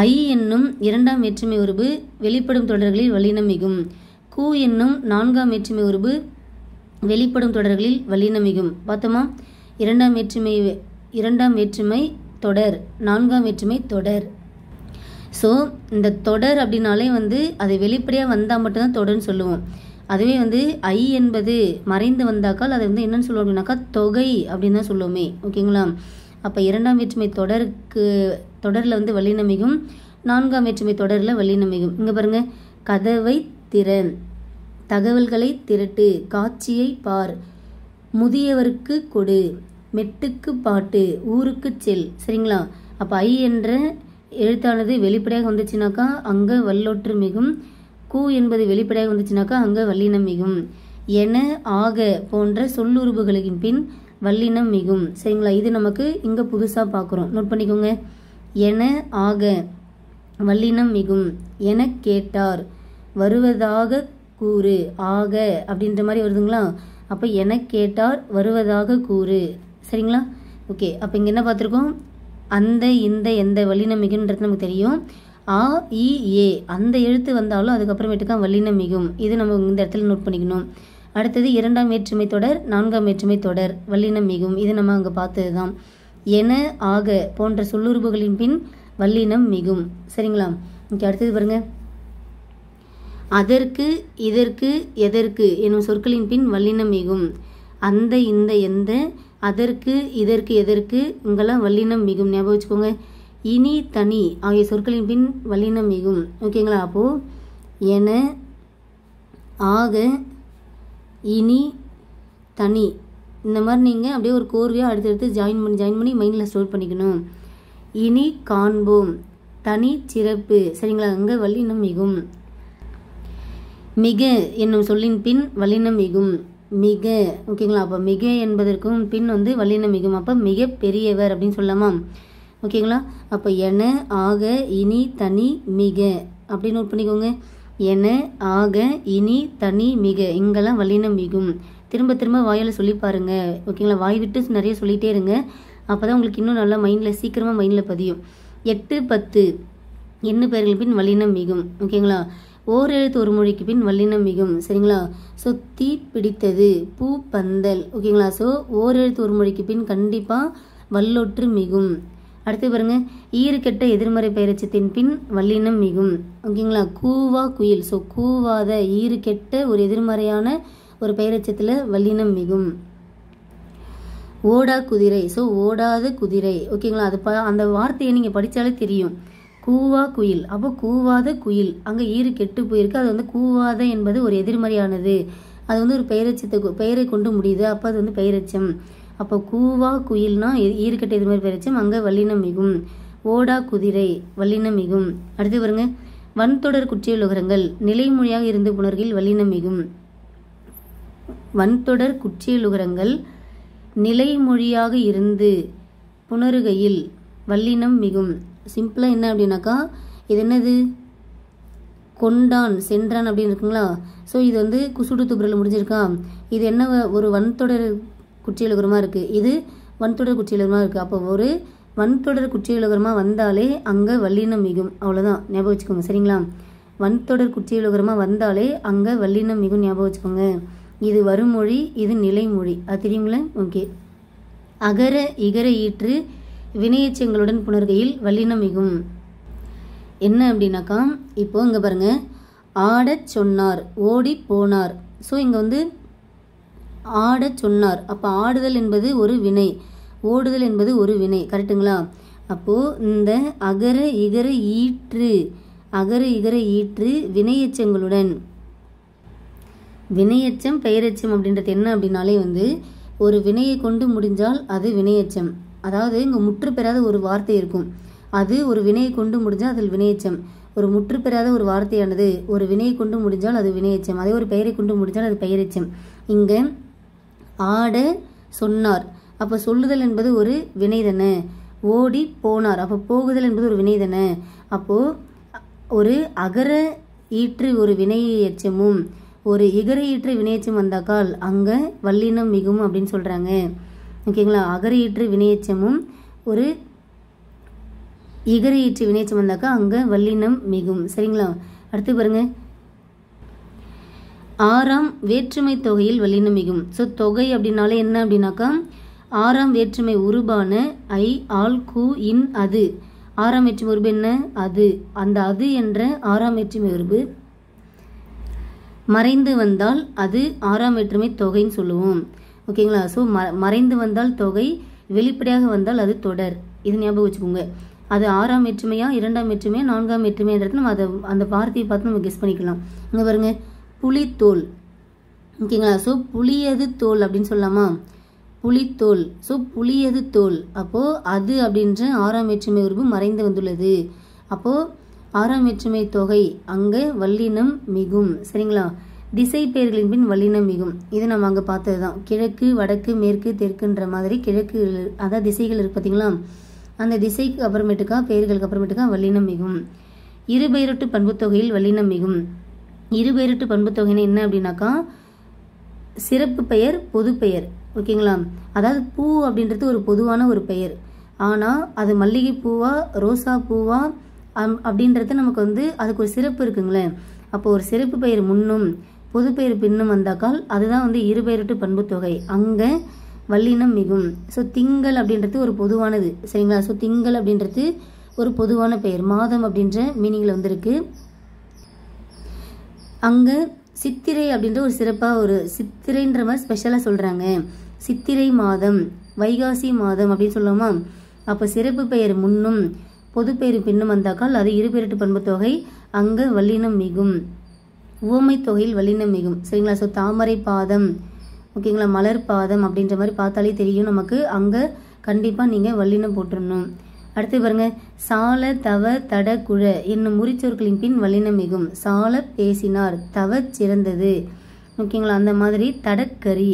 ஐ என்னும் 2ஆம் வேற்றுமை உருபு வெளிப்படும் தொடர்களில் வல்லினம் மிகும். கு என்னும் 4ஆம் வேற்றுமை உருபு வெளிப்படும் தொடர்களில் வல்லினம் மிகும். பார்த்தோமா? 2ஆம் வேற்றுமை தொடர், 4ஆம் வேற்றுமை தொடர். ஸோ இந்த தொடர் அப்படின்னாலே வந்து அது வெளிப்படையாக வந்தால் மட்டும்தான் தொடர்ன்னு சொல்லுவோம். அதுவே வந்து ஐ என்பது மறைந்து வந்தாக்கால் அதை வந்து என்னன்னு சொல்லுவோம் அப்படின்னாக்கா தொகை அப்படின்னு தான் சொல்லுவோமே. ஓகேங்களா? அப்போ 2ஆம் வேற்றுமை தொடரில் வந்து வல்லினம் மிகும். 4ஆம் வேற்றுமை தொடரில் வல்லினம் மிகும். இங்கே பாருங்க. கதவை திற, தகவல்களை திரட்டு, காட்சியை பார், முதியவருக்கு கொடு, மெட்டுக்கு பாட்டு, ஊருக்கு செல். சரிங்களா? அப்போ ஐ என்ற எழுத்தானது வெளிப்படையாக வந்துச்சுனாக்கா அங்கே வல்லொற்று மிகும். கு என்பது வெளிப்படையாக வந்துச்சுனாக்கா அங்கே வல்லினம் மிகும். என ஆக போன்ற சொல்லுறுப்புகளின் பின் வல்லினம் மிகும். சரிங்களா? இது நமக்கு இங்கே புதுசாக பார்க்குறோம். நோட் பண்ணிக்கோங்க. என ஆக வல்லினம் மிகும். என கேட்டார், வருவதாக கூறு, ஆக அப்படின்ற மாதிரி வருதுங்களா? அப்போ என கேட்டார், வருவதாக கூறு. சரிங்களா? ஓகே, அப்போ இங்கே என்ன பார்த்துருக்கோம்? அந்த இந்த எந்த வல்லினம் மிகுன்றது நமக்கு தெரியும். ஆ இ ஏ அந்த எழுத்து வந்தாலும் அதுக்கப்புறமேட்டுக்கா வல்லினம் மிகும். இது நம்ம இந்த இடத்துல நோட் பண்ணிக்கணும். அடுத்தது 2ஆம் வேற்றுமை தொடர், 4ஆம் வேற்றுமை தொடர் வல்லினம் மிகும். இது நம்ம அங்கே பார்த்தது தான். என ஆக போன்ற சொல்லுறுப்புகளின் பின் வல்லினம் மிகும். சரிங்களா? ஓகே, அடுத்தது பாருங்க. அதற்கு இதற்கு எதற்கு என்னும் சொற்களின் பின் வல்லினம் மிகும். அந்த இந்த எந்த அதற்கு இதற்கு எதற்கு இங்கெல்லாம் வல்லினம் மிகும். ஞாபகம் வச்சுக்கோங்க. இனி தனி ஆகிய சொற்களின் பின் வல்லினம் மிகும். ஓகேங்களா? அப்போது என ஆக இனி தனி இந்த மாதிரி நீங்கள் அப்படியே ஒரு கோர்வையாக அடுத்தடுத்து ஜாயின் பண்ணி மைண்டில் ஸ்டோர் பண்ணிக்கணும். இனி காண்போம், தனி சிறப்பு. சரிங்களா? அங்கே வல்லினம் மிகும். மிக என்னும் சொல்லின் பின் வல்லினம் மிகும். மிக. ஓகேங்களா? அப்போ மிக என்பதற்கும் பின் வந்து வல்லினம் மிகும். அப்போ மிக பெரியவர் அப்படின்னு சொல்லலாமா? ஓகேங்களா? அப்போ என ஆக இனி தனி மிக அப்படி நோட் பண்ணிக்கோங்க. என ஆக இனி தனி மிக இங்கெல்லாம் வல்லினம் மிகும். திரும்ப திரும்ப வாயால் சொல்லி பாருங்க. ஓகேங்களா? வாய் விட்டு நிறைய சொல்லிகிட்டே இருங்க. அப்போ தான் உங்களுக்கு இன்னும் நல்லா மைண்டில் சீக்கிரமாக மைண்டில் பதியும். 8, 10 எண்ணு பெயர்கள் பின் வல்லினம் மிகும். ஓகேங்களா? ஓர் எழுத்து ஒரு மொழிக்கு பின் வல்லினம் மிகும். சரிங்களா? ஸோ தீ பிடித்தது, பூ பந்தல். ஓகேங்களா? ஸோ ஓர் எழுத்து ஒரு மொழிக்கு பின் கண்டிப்பாக வல்லொற்று மிகும். அடுத்து பாருங்க. ஈறுகெட்ட எதிர்மறை பெயரெச்சத்தின் பின் வல்லினம் மிகும். ஓகேங்களா? கூவா குயில். ஸோ கூவாத ஈறுகெட்ட ஒரு எதிர்மறையான ஒரு பெயரெச்சத்தில் வல்லினம் மிகும். ஓடா குதிரை. ஸோ ஓடாத குதிரை. ஓகேங்களா? அது அந்த வார்த்தையை நீங்கள் படித்தாலே தெரியும். கூவா குயில். அப்போ கூவாத குயில் அங்கே ஈறு கெட்டு போயிருக்கு. அது வந்து கூவாத என்பது ஒரு எதிர்மறையானது. அது வந்து ஒரு பெயரை கொண்டு முடியுது. அப்போ அது வந்து பெயரெச்சம். அப்போ கூவா குயில்னா ஈறுகெட்ட எதிர்மறை பெயரெச்சம், அங்கே வல்லினம் மிகும். ஓடா குதிரை வல்லினம் மிகும். அடுத்து பாருங்க. வன்தொடர் குற்றியலுகரங்கள் நிலைமொழியாக இருந்து புணர்கையில் வல்லினம் மிகும். வன்தொடர் குற்றியலுகரங்கள் நிலைமொழியாக இருந்து புணருகையில் வல்லினம் மிகும். சிம்பிளா என்ன அப்படின்னாக்கா, இது என்னது, கொண்டான் சென்றான் அப்படின்னு இருக்குங்களா. ஸோ இது வந்து குசுடு துப்புரல் முடிஞ்சிருக்கா. இது என்ன, ஒரு வன்தொடர் குற்றியலுகரமாக இருக்குது. இது வன்தொடர் குற்றியலுகரமாக இருக்குது. அப்போ ஒரு வன்தொடர் குற்றியலுகரமாக வந்தாலே அங்கே வல்லினம் மிகும். அவ்வளோதான், ஞாபகம் வச்சுக்கோங்க. சரிங்களா, வன்தொடர் குற்றியலுகரமாக வந்தாலே அங்கே வல்லினம் மிகும், ஞாபகம் வச்சுக்கோங்க. இது வருமொழி, இது நிலைமொழி, அது தெரியுங்களே. ஓகே. அகர இகர ஈற்று வினையெச்சங்களுடன் புணர்கையில் வல்லினம் மிகும். என்ன அப்படின்னாக்கா, இப்போ இங்கே பாருங்க, ஆடச் சொன்னார், ஓடி போனார். ஸோ இங்கே வந்து ஆடச் சொன்னார். அப்போ ஆடுதல் என்பது ஒரு வினை, ஓடுதல் என்பது ஒரு வினை, கரெக்டுங்களா. அப்போது இந்த அகர இகர ஈற்று வினையெச்சங்களுடன், வினையெச்சம் பெயரெச்சம் அப்படின்றது என்ன அப்படின்னாலே வந்து ஒரு வினையை கொண்டு முடிஞ்சால் அது வினையெச்சம். அதாவது இங்கே முற்று பெறாத ஒரு வார்த்தை இருக்கும், அது ஒரு வினையை கொண்டு முடிஞ்சால் அதில் வினையெச்சம். ஒரு முற்று பெறாத ஒரு வார்த்தையானது ஒரு வினையை கொண்டு முடிஞ்சால் அது வினையெச்சம். அதே ஒரு பெயரை கொண்டு முடிஞ்சால் அது பெயரெச்சம். இங்கே ஆட சொன்னார், அப்போ சொல்லுதல் என்பது ஒரு வினை தானே. ஓடி போனார், அப்போ போகுதல் என்பது ஒரு வினை தானே. அப்போது ஒரு அகர ஈற்று ஒரு வினை எச்சமும் ஒரு இகர ஈற்று வினையெச்சம் வந்தாக்கால் அங்கே வல்லினம் மிகும் அப்படின்னு சொல்கிறாங்க. ஓகேங்களா. அகர ஈற்று வினையெச்சமும் ஒரு இகர ஈற்று வினையெச்சம் வந்தாக்கா அங்கே வல்லினம் மிகும். சரிங்களா. அடுத்து பாருங்க, ஆறாம் வேற்றுமை தொகையில் வல்லினம் மிகும். ஸோ தொகை அப்படின்னாலே என்ன அப்படின்னாக்கா, ஆறாம் வேற்றுமை உருபான ஐ ஆல் கு இன் அது. ஆறாம் வேற்றுமை உருபு என்ன, அது. அந்த அது என்ற ஆறாம் வேற்றுமை உருபு மறைந்து வந்தால் அது ஆறாம் வேற்றுமை தொகைன்னு சொல்லுவோம். ஓகேங்களா. ஸோ மறைந்து வந்தால் தொகை, வெளிப்படையாக வந்தால் அது தொடர். இது ஞாபகம் வச்சுக்கோங்க. அது ஆறாம் வேற்றுமையா, இரண்டாம் வேற்றுமையா, நான்காம் வேற்றுமைன்றது நம்ம அதை அந்த வார்த்தையை பார்த்து நம்ம கெஸ் பண்ணிக்கலாம். இங்கே பாருங்க, புலித்தோல். ஓகேங்களா. ஸோ புளியது தோல் அப்படின்னு சொல்லலாமா, புலித்தோல். ஸோ புளியது தோல். அப்போது அது அப்படின்ற ஆறாம் வேற்றுமை உருவு மறைந்து வந்துள்ளது. அப்போது ஆறாம் வேற்றுமை தொகை அங்கே வல்லினம் மிகும். சரிங்களா. திசை பெயர்களின் பின் வல்லினம் மிகும். இது நம்ம அங்கே பார்த்தது தான். கிழக்கு வடக்கு மேற்கு தெற்குன்ற மாதிரி கிழக்கு, அதாவது திசைகள் இருக்கு பார்த்தீங்களா, அந்த திசைக்கு அப்புறமேட்டுக்கா பெயர்களுக்கு அப்புறமேட்டுக்கா வல்லினம் மிகும். இருபெயரொட்டு பண்புத்தொகையில் வல்லினம் மிகும். இருபெயரொட்டு பண்புத்தொகைன்னு என்ன அப்படின்னாக்கா, சிறப்பு பெயர் பொது பெயர். ஓகேங்களா. அதாவது பூ அப்படின்றது ஒரு பொதுவான ஒரு பெயர், ஆனால் அது மல்லிகை பூவா ரோசா பூவா அப்படின்றது நமக்கு வந்து அதுக்கு ஒரு சிறப்பு இருக்குங்களே. அப்போ ஒரு சிறப்பு பெயர் முன்னும் பொது பெயர் பின்னும் வந்தாக்கால் அதுதான் வந்து இருபெயரொட்டு பண்புத்தொகை, அங்கே வல்லினம் மிகும். ஸோ திங்கள் அப்படின்றது ஒரு பொதுவானது. சரிங்களா. ஸோ திங்கள் அப்படின்றது ஒரு பொதுவான பெயர், மாதம் அப்படின்ற மீனிங்கில் வந்துருக்கு. அங்கே சித்திரை அப்படின்ற ஒரு சிறப்பாக ஒரு சித்திரைன்ற மாதிரி ஸ்பெஷலாக சொல்கிறாங்க. சித்திரை மாதம், வைகாசி மாதம் அப்படின்னு சொல்லுவோமா. அப்போ சிறப்பு பெயர் முன்னும் பொது பெயர் பின்னும் வந்தாக்கால் அது இருபெயரொட்டு பண்புத்தொகை, அங்கே வல்லினம் மிகும். உவமை தொகையில் வல்லினம் மிகும். சரிங்களா. ஸோ தாமரை பாதம், ஓகேங்களா, மலர் பாதம் அப்படின்ற மாதிரி பார்த்தாலே தெரியும் நமக்கு, அங்கே கண்டிப்பாக நீங்கள் வல்லினம் போட்டுடணும். அடுத்து பாருங்க, சால தவ தட குழ என்னும் முறிச்சொற்களின் பின் வல்லினம் மிகும். சால பேசினார், தவ சிறந்தது. ஓகேங்களா. அந்த மாதிரி தடக்கறி,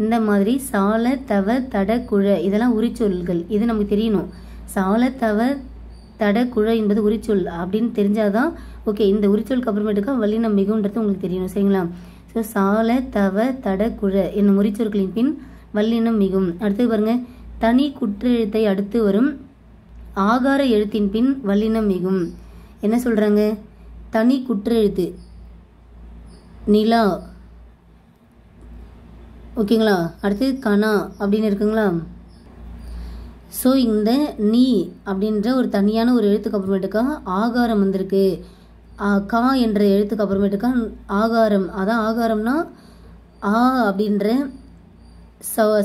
இந்த மாதிரி சால தவ தட குழ இதெல்லாம் உரிச்சொல்கள். இது நமக்கு தெரியணும். சால தவ தட குழ என்பது உரிச்சொல் அப்படின்னு தெரிஞ்சாதான் ஓகே, இந்த உரிச்சொலுக்கு அப்புறமேட்டுக்கா வல்லினம் மிகுன்றது உங்களுக்கு தெரியணும். சரிங்களா. ஸோ சால தவ தட குழ என்னும் உரிச்சொற்களின் பின் வல்லினம் மிகும். அடுத்து பாருங்க, தனி குற்றெழுத்தை அடுத்து வரும் ஆகார எழுத்தின் பின் வல்லினம் மிகும். என்ன சொல்றாங்க, தனி குற்றெழுத்து நிலா, ஓகேங்களா. அடுத்து கனா அப்படின்னு இருக்குங்களா. ஸோ இந்த நீ அப்படின்ற ஒரு தனியான ஒரு எழுத்துக்கு அப்புறமேட்டுக்கா ஆகாரம் வந்திருக்கு. கா என்ற எழுத்துக்கு அப்புறமேட்டுக்கா ஆகாரம், அதான் ஆகாரம்னா ஆ அப்படின்ற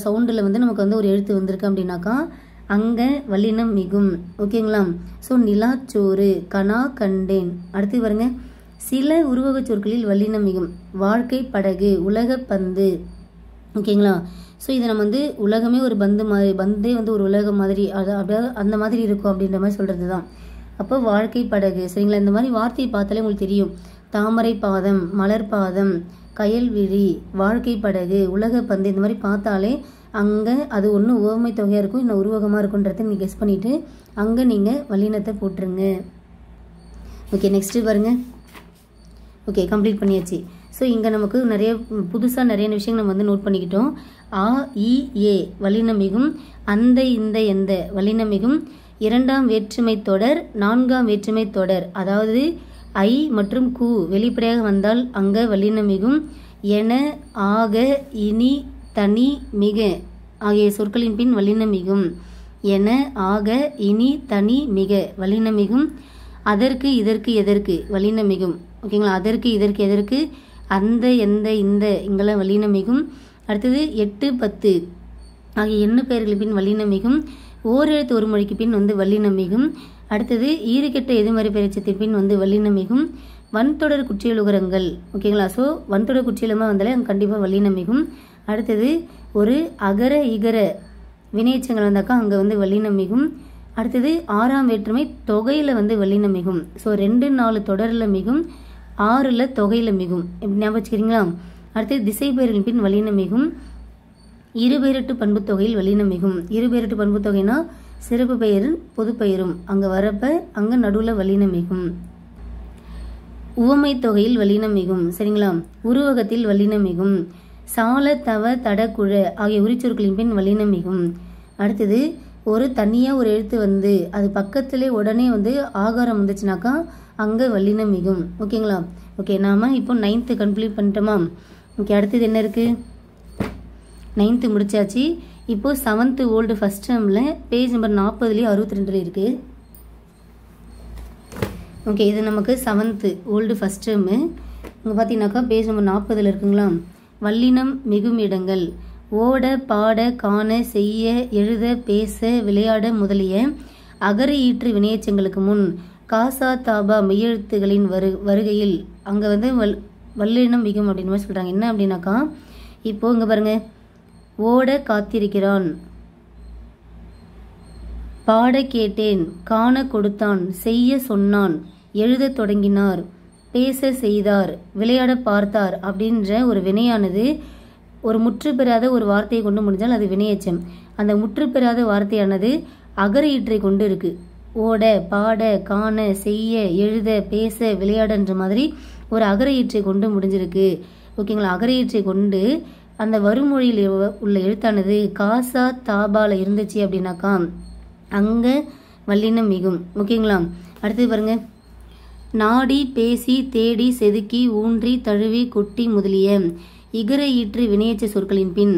சவுண்டில் வந்து நமக்கு வந்து ஒரு எழுத்து வந்திருக்கு அப்படின்னாக்கா அங்கே வல்லினம் மிகும். ஓகேங்களா. ஸோ நிலாச்சோறு, கனா கண்டேன். அடுத்து பாருங்க, சில உருவக சொற்களில் வல்லினம் மிகும். வாழ்க்கை படகு, உலக பந்து. ஓகேங்களா. ஸோ இதை நம்ம வந்து உலகமே ஒரு பந்து மாதிரி, பந்தே வந்து ஒரு உலகம் மாதிரி, அது அப்படியே அந்த மாதிரி இருக்கும் அப்படின்ற மாதிரி சொல்கிறது தான். அப்போ வாழ்க்கை படகு. சரிங்களா? இந்த மாதிரி வார்த்தையை பார்த்தாலே உங்களுக்கு தெரியும். தாமரை பாதம், மலர் பாதம், கயல்விழி, வாழ்க்கை படகு, உலக பந்து, இந்த மாதிரி பார்த்தாலே அங்கே அது ஒன்று உவமை தொகையாக இருக்கும், இன்னும் உருவகமாக இருக்குன்றதை நீங்கள் கெஸ் பண்ணிவிட்டு அங்கே நீங்கள் வல்லினத்தை போட்டுருங்க. ஓகே, நெக்ஸ்ட்டு பாருங்கள். ஓகே, கம்ப்ளீட் பண்ணியாச்சு. ஸோ இங்கே நமக்கு புதுசாக நிறைய விஷயங்கள் நம்ம நோட் பண்ணிக்கிட்டோம். ஆ, இ, ஏ வல்லினமிகும், அந்த, இந்த, எந்த வல்லினமிகும், இரண்டாம் வேற்றுமை தொடர், நான்காம் வேற்றுமை தொடர், அதாவது ஐ மற்றும் கு வெளிப்படையாக வந்தால் அங்கே வல்லினமிகும், என, ஆக, இனி, தனி, மிக ஆகிய சொற்களின் பின் வல்லினமிகும். என, ஆக, இனி, தனி, மிக வல்லினமிகும். அதற்கு, இதற்கு, எதற்கு வல்லினமிகும். ஓகேங்களா? அதற்கு, இதற்கு, எதற்கு, அந்த, எந்த, இந்த இங்கெல்லாம் வல்லினமிகும். அடுத்தது 8, 10 ஆகிய எண்ணு பெயர்கள் பின் வல்லினமிகும். ஓரெழுத்து ஒரு மொழிக்கு பின் வல்லினமிகும். அடுத்தது ஈறுகெட்ட எதிர்மறை பெயர்ச்சத்தின் பின் வல்லினமிகும். வன்தொடர் குற்றியலுகரங்கள். ஓகேங்களா? ஸோ வன்தொடர் குற்றியலமாக வந்தாலே அங்கே கண்டிப்பாக வல்லினமிகும். அடுத்தது ஒரு அகர இகர வினையச்சங்கள் வந்தாக்கா அங்கே வல்லினமிகும். அடுத்தது 6ஆம் வேற்றுமை தொகையில் வல்லினமிகும். ஸோ 2, 4 தொடரில் மிகும், 6ல் தொகையில் மிகும். எப்படி ஞாபகம் வச்சுக்கிறீங்களா? அடுத்தது திசை பெயர்களின் பின் வல்லினமிகும். இருபெயரட்டு பண்பு தொகையில் வல்லினமிகும். இருபெயரட்டு பண்பு தொகைனா சிறப்பு பெயரும் பொது பெயரும் அங்கே வரப்ப அங்கே நடுவில் வல்லினமிகும். உவமை தொகையில் வல்லினமிகும். சரிங்களா? உருவகத்தில் வல்லினமிகும். சால, தவ, தட, குழ ஆகிய உரிச்சொற்களின் பின் வல்லினமிகும். அடுத்தது ஒரு தனியாக ஒரு எழுத்து அது பக்கத்திலே உடனே ஆகாரம் வந்துச்சுனாக்கா அங்கே வல்லினமிகும். ஓகேங்களா? ஓகே, நாம் இப்போ 9th கம்ப்ளீட் பண்ணிட்டோமா? ஓகே, அடுத்தது என்ன இருக்குது? 9th முடிச்சாச்சு. இப்போ 7th ஓல்டு ஃபஸ்ட் டேர்மில் பேஜ் நம்பர் 40 62 இருக்குது. ஓகே, இது நமக்கு 7th ஓல்டு ஃபஸ்ட் டேர்மு. இங்கே பார்த்தீங்கன்னாக்கா பேஜ் நம்பர் 40 இருக்குங்களா? வல்லினம் மிகும் இடங்கள். ஓட, பாட, காண, செய்ய, எழுத, பேச, விளையாட முதலிய அகர ஈற்று வினையச்சங்களுக்கு முன் காசா, தாபா மெய்யெழுத்துகளின் வருகையில் அங்கே வல்லினம் மிகும் அப்படின்னு மாதிரி சொல்கிறாங்க. என்ன அப்படின்னாக்கா, இப்போ இங்கே பாருங்க, ஓட காத்திருக்கிறான், பாட கேட்டேன், காண கொடுத்தான், செய்ய சொன்னான், எழுத தொடங்கினார், பேச செய்தார், விளையாட பார்த்தார் அப்படின்ற ஒரு வினையானது ஒரு முற்று பெறாத ஒரு வார்த்தையை கொண்டு முடிஞ்சால் அது வினையச்சம். அந்த முற்று பெறாத வார்த்தையானது அகர ஈற்றை கொண்டு இருக்கு. ஓட, பாட, காண, செய்ய, எழுத, பேச, விளையாடுன்ற மாதிரி ஒரு அகர ஈற்றை கொண்டு முடிஞ்சிருக்கு. ஓகேங்களா? அகர ஈற்றை கொண்டு அந்த வருமொழியில் உள்ள எழுத்தானது காசா, தாபால இருந்துச்சு அப்படின்னாக்கா அங்கே வல்லினம் மிகும். ஓகேங்களா? அடுத்தது பாருங்க, நாடி, பேசி, தேடி, செதுக்கி, ஊன்றி, தழுவி, கொட்டி முதலிய இகர ஈற்று வினையச்ச சொற்களின் பின்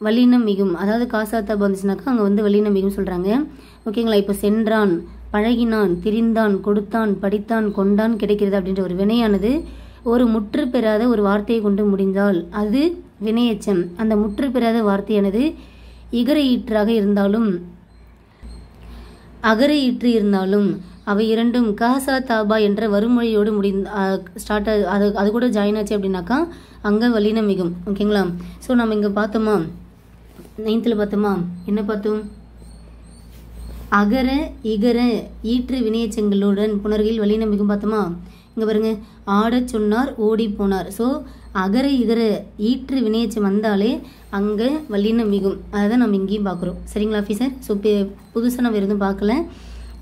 வல்லினம் மிகும். அதாவது காசா, தாபா வந்துச்சுனாக்கா அங்கே வல்லினம் மிகும் சொல்கிறாங்க. ஓகேங்களா? இப்போ சென்றான், பழகினான், திரிந்தான், கொடுத்தான், படித்தான், கொண்டான், கிடைக்கிறது அப்படின்ற ஒரு வினையானது ஒரு முற்று பெறாத ஒரு வார்த்தையை கொண்டு முடிந்தால் அது வினையச்சம். அந்த முற்று பெறாத வார்த்தையானது இகர ஈற்றாக இருந்தாலும் அகர ஈற்று இருந்தாலும் அவை இரண்டும் காசா, தாபா என்ற வருமொழியோடு ஸ்டார்ட் அது கூட ஜாயின் ஆச்சு அப்படின்னாக்கா அங்கே வல்லினம் மிகும். ஓகேங்களா? ஸோ நம்ம இங்கே பார்த்தோமா, 9th பார்த்தோமா, என்ன பார்த்தோம்? அகர இகர ஈற்று வினையச்சங்களுடன் புணர்கையில் வல்லினம் மிகும் பார்த்தோமா? இங்கே பாருங்க, ஆடச் சொன்னார், ஓடி போனார். ஸோ அகர இகர ஈற்று வினையச்சம் வந்தாலே அங்கே வல்லினம் மிகும். அதை தான் நம்ம இங்கேயும் பார்க்குறோம். சரிங்களா ஆஃபீஸர்? ஸோ புதுசாக நம்ம எதுவும் பார்க்கல.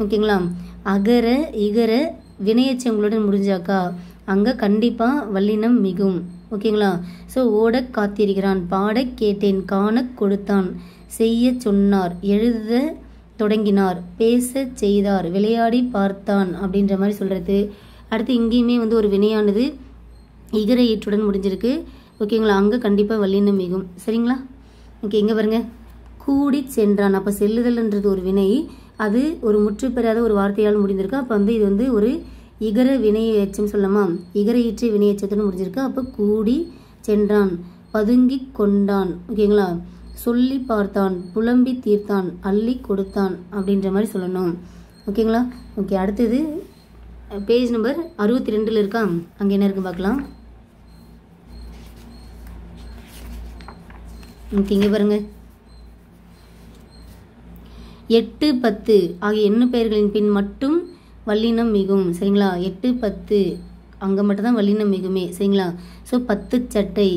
ஓகேங்களா? அகர இகர வினையச்சங்களுடன் முடிஞ்சாக்கா அங்கே கண்டிப்பாக வல்லினம் மிகும். ஓகேங்களா? ஸோ ஓட காத்திருக்கிறான், பாட கேட்டேன், காண கொடுத்தான், செய்ய சொன்னார், எழுத தொடங்கினார், பேச செய்தார், விளையாடி பார்த்தான் அப்படின்ற மாதிரி சொல்கிறது. அடுத்து இங்கேயுமே ஒரு வினையானது இகர ஈற்றுடன் முடிஞ்சிருக்கு. ஓகேங்களா? அங்கே கண்டிப்பாக வல்லினம் மிகும். சரிங்களா? ஓகே, இங்கே பாருங்க, கூடி சென்றான். அப்போ செல்லுதல்ன்றது ஒரு வினை, அது ஒரு முற்று பெறாத ஒரு வார்த்தையால் முடிந்திருக்கு. அப்போ இது ஒரு இகர வினையச்சம் சொல்லலாமா? இகர ஈற்று வினையச்சத்துன்னு முடிஞ்சிருக்கு. அப்போ கூடி சென்றான், பதுங்கி கொண்டான், ஓகேங்களா, சொல்லி பார்த்தான், புலம்பி தீர்த்தான், அள்ளி கொடுத்தான் அப்படின்ற மாதிரி சொல்லணும். ஓகேங்களா? ஓகே, அடுத்தது பேஜ் நம்பர் 62 இருக்கா? அங்கே என்ன இருக்கு பார்க்கலாம். ஓகே, இங்கே பாருங்க, 8, 10 ஆகிய எண்ணு பெயர்களின் பின் மட்டும் வல்லினம் மிகும். சரிங்களா? 8 10 அங்கே மட்டும்தான் வல்லினம் மிகுமே. சரிங்களா? ஸோ 10 சட்டை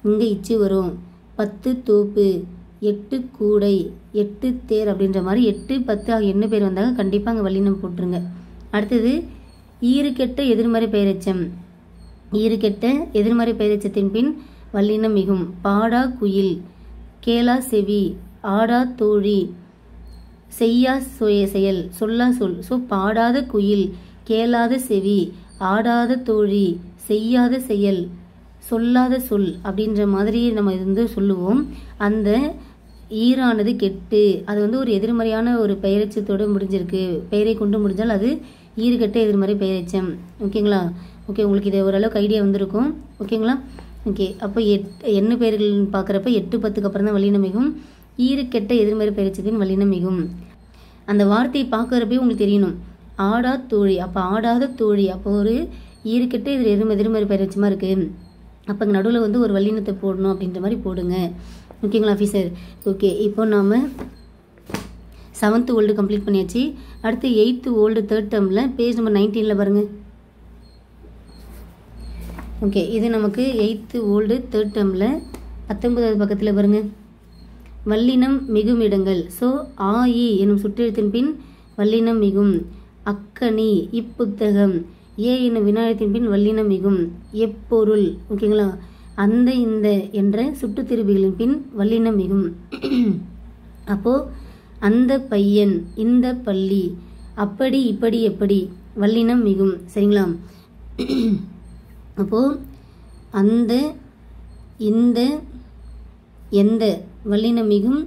இங்கே இச்சு வரும். 10 தோப்பு, 8 கூடை, 8 தேர் அப்படின்ற மாதிரி 8 10 ஆகிய என்ன பேர் வந்தாங்க கண்டிப்பாக அங்கே வல்லினம் போட்டுருங்க. அடுத்தது ஈறுகெட்ட எதிர்மறை பெயரெச்சம். ஈறுகெட்ட எதிர்மறை பெயரெச்சத்தின் பின் வல்லினம் மிகும். பாடா குயில், கேளா செவி, ஆடா தோழி, செய்யா செயல், சொல்லா சொல். ஸோ பாடாத குயில், கேளாத செவி, ஆடாத தோழி, செய்யாத செயல், சொல்லாத சொல் அப்படின்ற மாதிரி நம்ம இது சொல்லுவோம். அந்த ஈரானது கெட்டு அது ஒரு எதிர்மறையான ஒரு பெயரெச்சத்தோடு முடிஞ்சிருக்கு. பெயரை கொண்டு முடிஞ்சால் அது ஈறுகெட்ட எதிர்மறை பெயரெச்சம். ஓகேங்களா? ஓகே, உங்களுக்கு இது ஓரளவுக்கு ஐடியா வந்திருக்கும். ஓகேங்களா? ஓகே, அப்போ என்ன பெயர்கள் பார்க்குறப்ப 8 10க்கு அப்புறம் தான் வல்லினம் மிகும். ஈறுகெட்ட எதிர்மறை பெயரெச்சத்தின் வல்லினம் மிகும். அந்த வார்த்தையை பார்க்குறப்பே உங்களுக்கு தெரியணும். ஆடா தோழி, அப்போ ஆடாத தோழி, அப்போ ஒரு ஈறுகெட்ட எதிர்மறை பெயரெச்சமாக இருக்குது. அப்போ நடுவில் ஒரு வல்லினத்தை போடணும் அப்படின்ற மாதிரி போடுங்க. ஓகேங்களா ஆஃபீஸர்? ஓகே, இப்போ நாம் 7th ஓல்டு கம்ப்ளீட் பண்ணியாச்சு. அடுத்து 8th ஓல்டு 3rd டேர்மில் பேஜ் நம்பர் 19 பாருங்கள். ஓகே, இது நமக்கு 8th ஓல்டு 3rd டேர்மில் 19வது பக்கத்தில் பாருங்கள். வல்லினம் மிகும் இடங்கள். ஸோ ஆ இ எனும் சுற்றெழுத்தின் பின் வல்லினம் மிகும். அக்கனி, இப்புத்தகம், ஏ என்னும் வினாயத்தின் பின் வல்லினம் மிகும். எப்பொருள், ஓகேங்களா? அந்த இந்த என்ற சுட்டு திரும்பிகளின் பின் வல்லினம் மிகும். அப்போ அந்த பையன், இந்த பள்ளி, அப்படி இப்படி எப்படி வல்லினம் மிகும். சரிங்களா? அப்போ அந்த இந்த எந்த வல்லினம் மிகும்.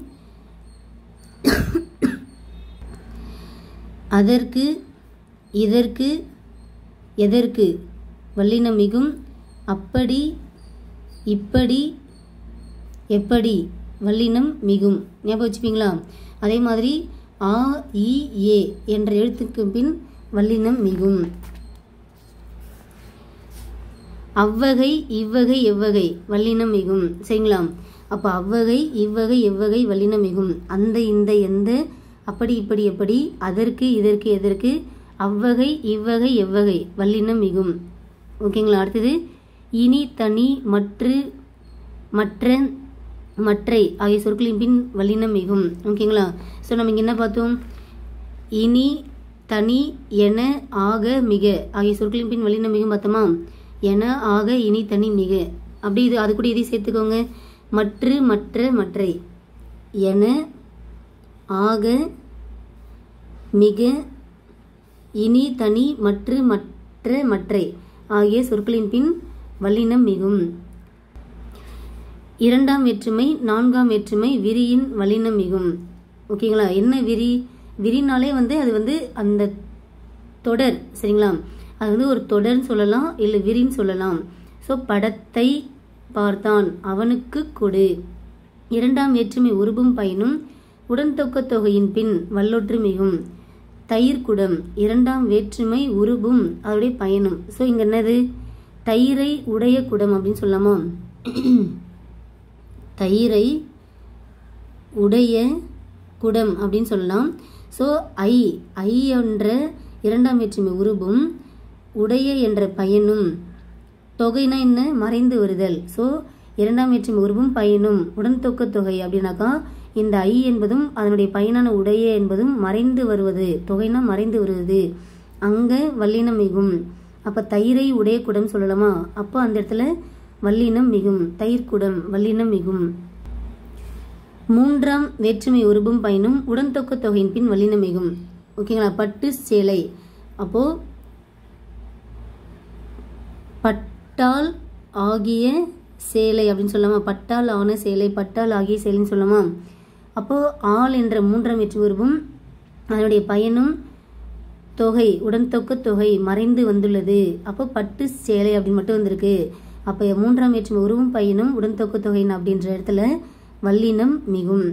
அதற்கு இதற்கு எதற்கு வல்லினம் மிகும். அப்படி இப்படி எப்படி வல்லினம் மிகும். ஞாபகம் வச்சுப்பீங்களா? அதே மாதிரி ஆ இ ஏ என்ற எழுத்துக்கு பின் வல்லினம் மிகும். அவ்வகை இவ்வகை எவ்வகை வல்லினம் மிகும். சரிங்களா? அப்போ அவ்வகை இவ்வகை எவ்வகை வல்லினம் மிகும். அந்த இந்த எந்த அப்படி இப்படி எப்படி அதற்கு இதற்கு எதற்கு அவ்வகை இவ்வகை எவ்வகை வல்லினம் மிகும். ஓகேங்களா? அடுத்தது இனி தனி மற்று மற்ற மற்றை ஆகிய சொற்களின் பின் வல்லினம் மிகும். ஓகேங்களா? ஸோ நம்ம இங்கே என்ன பார்த்தோம்? இனி தனி என ஆக மிக ஆகிய சொற்களின் பின் வல்லினம் மிகும் பார்த்தோமா? என ஆக இனி தனி மிக அப்படி இது அது கூட இதை சேர்த்துக்கோங்க. மற்று மற்ற மற்றை என ஆக மிக இனி தனி மற்று மற்ற மற்றை ஆகிய சொற்களின் பின் வல்லினம் மிகும். 2ஆம் வேற்றுமை 4ஆம் வேற்றுமை விரியின் வல்லினம் மிகும். ஓகேங்களா? என்ன விரி? விரினாலே அது அந்த தொடர். சரிங்களா? அது ஒரு தொடர்ன்னு சொல்லலாம், இல்லை விரின்னு சொல்லலாம். ஸோ படத்தை பார்த்தான், அவனுக்கு கொடு. 2ஆம் வேற்றுமை உருபும் பயனும் உடன்தொக்க தொகையின் பின் வல்லொற்று மிகும். தயிர்குடம் 2ஆம் வேற்றுமை உருபும் அதோடைய பயனும். ஸோ இங்கே என்னது? தயிரை உடைய குடம் அப்படின்னு சொல்லலாமா? தயிரை உடைய குடம் அப்படின்னு சொல்லலாம். ஸோ ஐ என்ற 2ஆம் வேற்றுமை உருபும் உடைய என்ற பயனும் தொகைனா என்ன? மறைந்து வருதல். ஸோ 2ஆம் வேற்றுமை உருபும் பயனும் உடன்தொக்க தொகை அப்படின்னாக்கா இந்த ஐ என்பதும் அதனுடைய பயனான உடைய என்பதும் மறைந்து வருவது. தொகைனா மறைந்து வருவது. அங்கே வல்லினம் மிகும். அப்போ தயிரை உடைய குடம் சொல்லலாமா? அப்போ அந்த இடத்துல வல்லினம் மிகும். தயிர்குடம் வல்லினம் மிகும். 3ஆம் வேற்றுமை உருபும் பயனும் உடன்தொக்க தொகையின் பின் வல்லினம் மிகும். ஓகேங்களா? பட்டு சேலை. அப்போ பட்டால் ஆகிய சேலை அப்படின்னு சொல்லலாமா? பட்டால் ஆன சேலை, பட்டால் ஆகிய சேலைன்னு சொல்லலாமா? அப்போ ஆள் என்ற 3ஆம் வேற்றுமை உருபும் அதனுடைய பயனும் தொகை உடன்தொக்க தொகை மறைந்து வந்துள்ளது. அப்போ பட்டு சேலை அப்படின்னு மட்டும் வந்திருக்கு. அப்போ 3ஆம் வேற்றுமை உருவும் பயனும் உடன்தொக்க தொகையின் அப்படின்ற இடத்துல வல்லினம் மிகும்.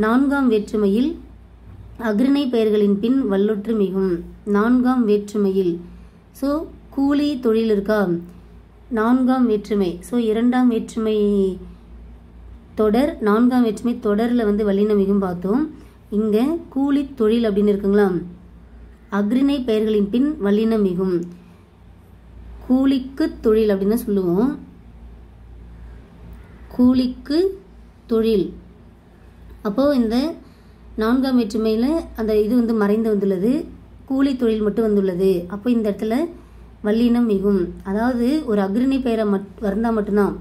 4ஆம் வேற்றுமையில் அக்ரிணை பெயர்களின் பின் வல்லொற்று மிகும். 4ஆம் வேற்றுமையில் ஸோ கூலி தொழில் இருக்கா? 4ஆம் வேற்றுமை. ஸோ 2ஆம் வேற்றுமை தொடர், 4ஆம் வேற்றுமை தொடரில் வல்லினம் மிகும் பார்த்தோம். இங்கே கூலி தொழில் அப்படின்னு இருக்குங்களா? அக்ரிணை பெயர்களின் பின் வல்லினம் மிகும். கூலிக்கு தொழில் அப்படின்னு தான் சொல்லுவோம். கூலிக்கு தொழில். அப்போ இந்த 4ஆம் வேற்றுமையில அந்த இது வந்து மறைந்து வந்துள்ளது, கூலி தொழில் மட்டும் வந்துள்ளது. அப்போ இந்த இடத்துல வல்லினம் மிகும். அதாவது ஒரு அக்ரிணை பெயரை வந்தால் மட்டும்தான்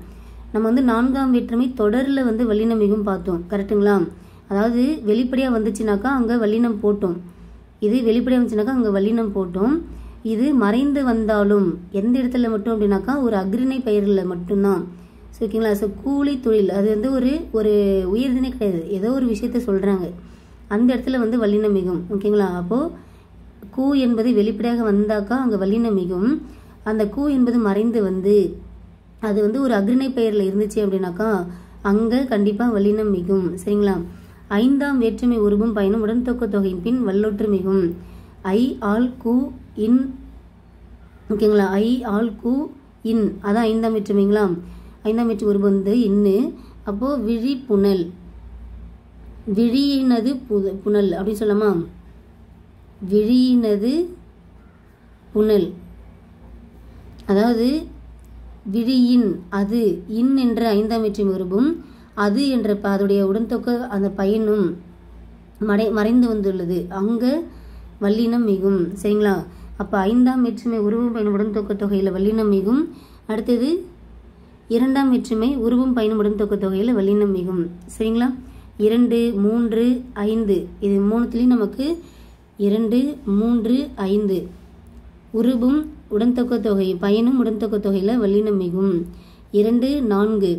நம்ம வந்து 4ஆம் வேற்றுமை தொடரில் வந்து வல்லினம் மிகும் பார்த்தோம். கரெக்டுங்களா? அதாவது வெளிப்படையாக வந்துச்சுனாக்கா அங்கே வல்லினம் போட்டோம். இது வெளிப்படையாக வந்துச்சுனாக்கா அங்கே வல்லினம் போட்டோம். இது மறைந்து வந்தாலும் எந்த இடத்துல மட்டும் அப்படின்னாக்கா ஒரு அக்ரிணை பெயரில் மட்டும்தான். ஸோ ஓகேங்களா? ஸோ கூலி தொழில் அது வந்து ஒரு உயர்தினை கிடையாது, ஏதோ ஒரு விஷயத்த சொல்கிறாங்க, அந்த இடத்துல வந்து வல்லினம் மிகும். ஓகேங்களா? அப்போது கூ என்பது வெளிப்படையாக வந்தாக்கா அங்கே வல்லினம் மிகும். அந்த கூ என்பது மறைந்து வந்து அது வந்து ஒரு அக்ரிணை பெயரில் இருந்துச்சு அப்படின்னாக்கா அங்கே கண்டிப்பாக வல்லினம் மிகும். சரிங்களா? 5ஆம் வேற்றுமை உருவும் பயனும் உடன்தொக்க தொகையின் பின் வல்லொற்று மிகும். ஐ ஆல் கூ இன். ஓகேங்களா? ஐ ஆல் கூ இன் அதான் 5ஆம் வேற்றுமைங்களா? 5ஆம் வேற்றுமை உருவு வந்து இன்னு. அப்போது விழி புனல், விழியினது புனல் அப்படின்னு சொல்லலாமா? விழியினது புனல். அதாவது விழியின் அது இன் என்ற 5ஆம் வேற்றுமை உருவும் அது என்ற அதோடைய உடன்தொக்க அந்த பயனும் மறைந்து வந்துள்ளது, அங்கே வல்லினம் மிகும். சரிங்களா? அப்போ 5ஆம் வேற்றுமை உருவும் பயனும் உடன்தொக்க தொகையில் வல்லினம் மிகும். அடுத்தது 2ஆம் வேற்றுமை உருவும் பயனும் உடன்தொக்க தொகையில் வல்லினம் மிகும். சரிங்களா? 2, 3, 5 இது மூணுத்துலேயும் நமக்கு 2, 3, 5 உருவும் உடன்தொக்க தொகை பயனும் உடன்தொக்க தொகையில் வல்லினம் மிகும். 2, 4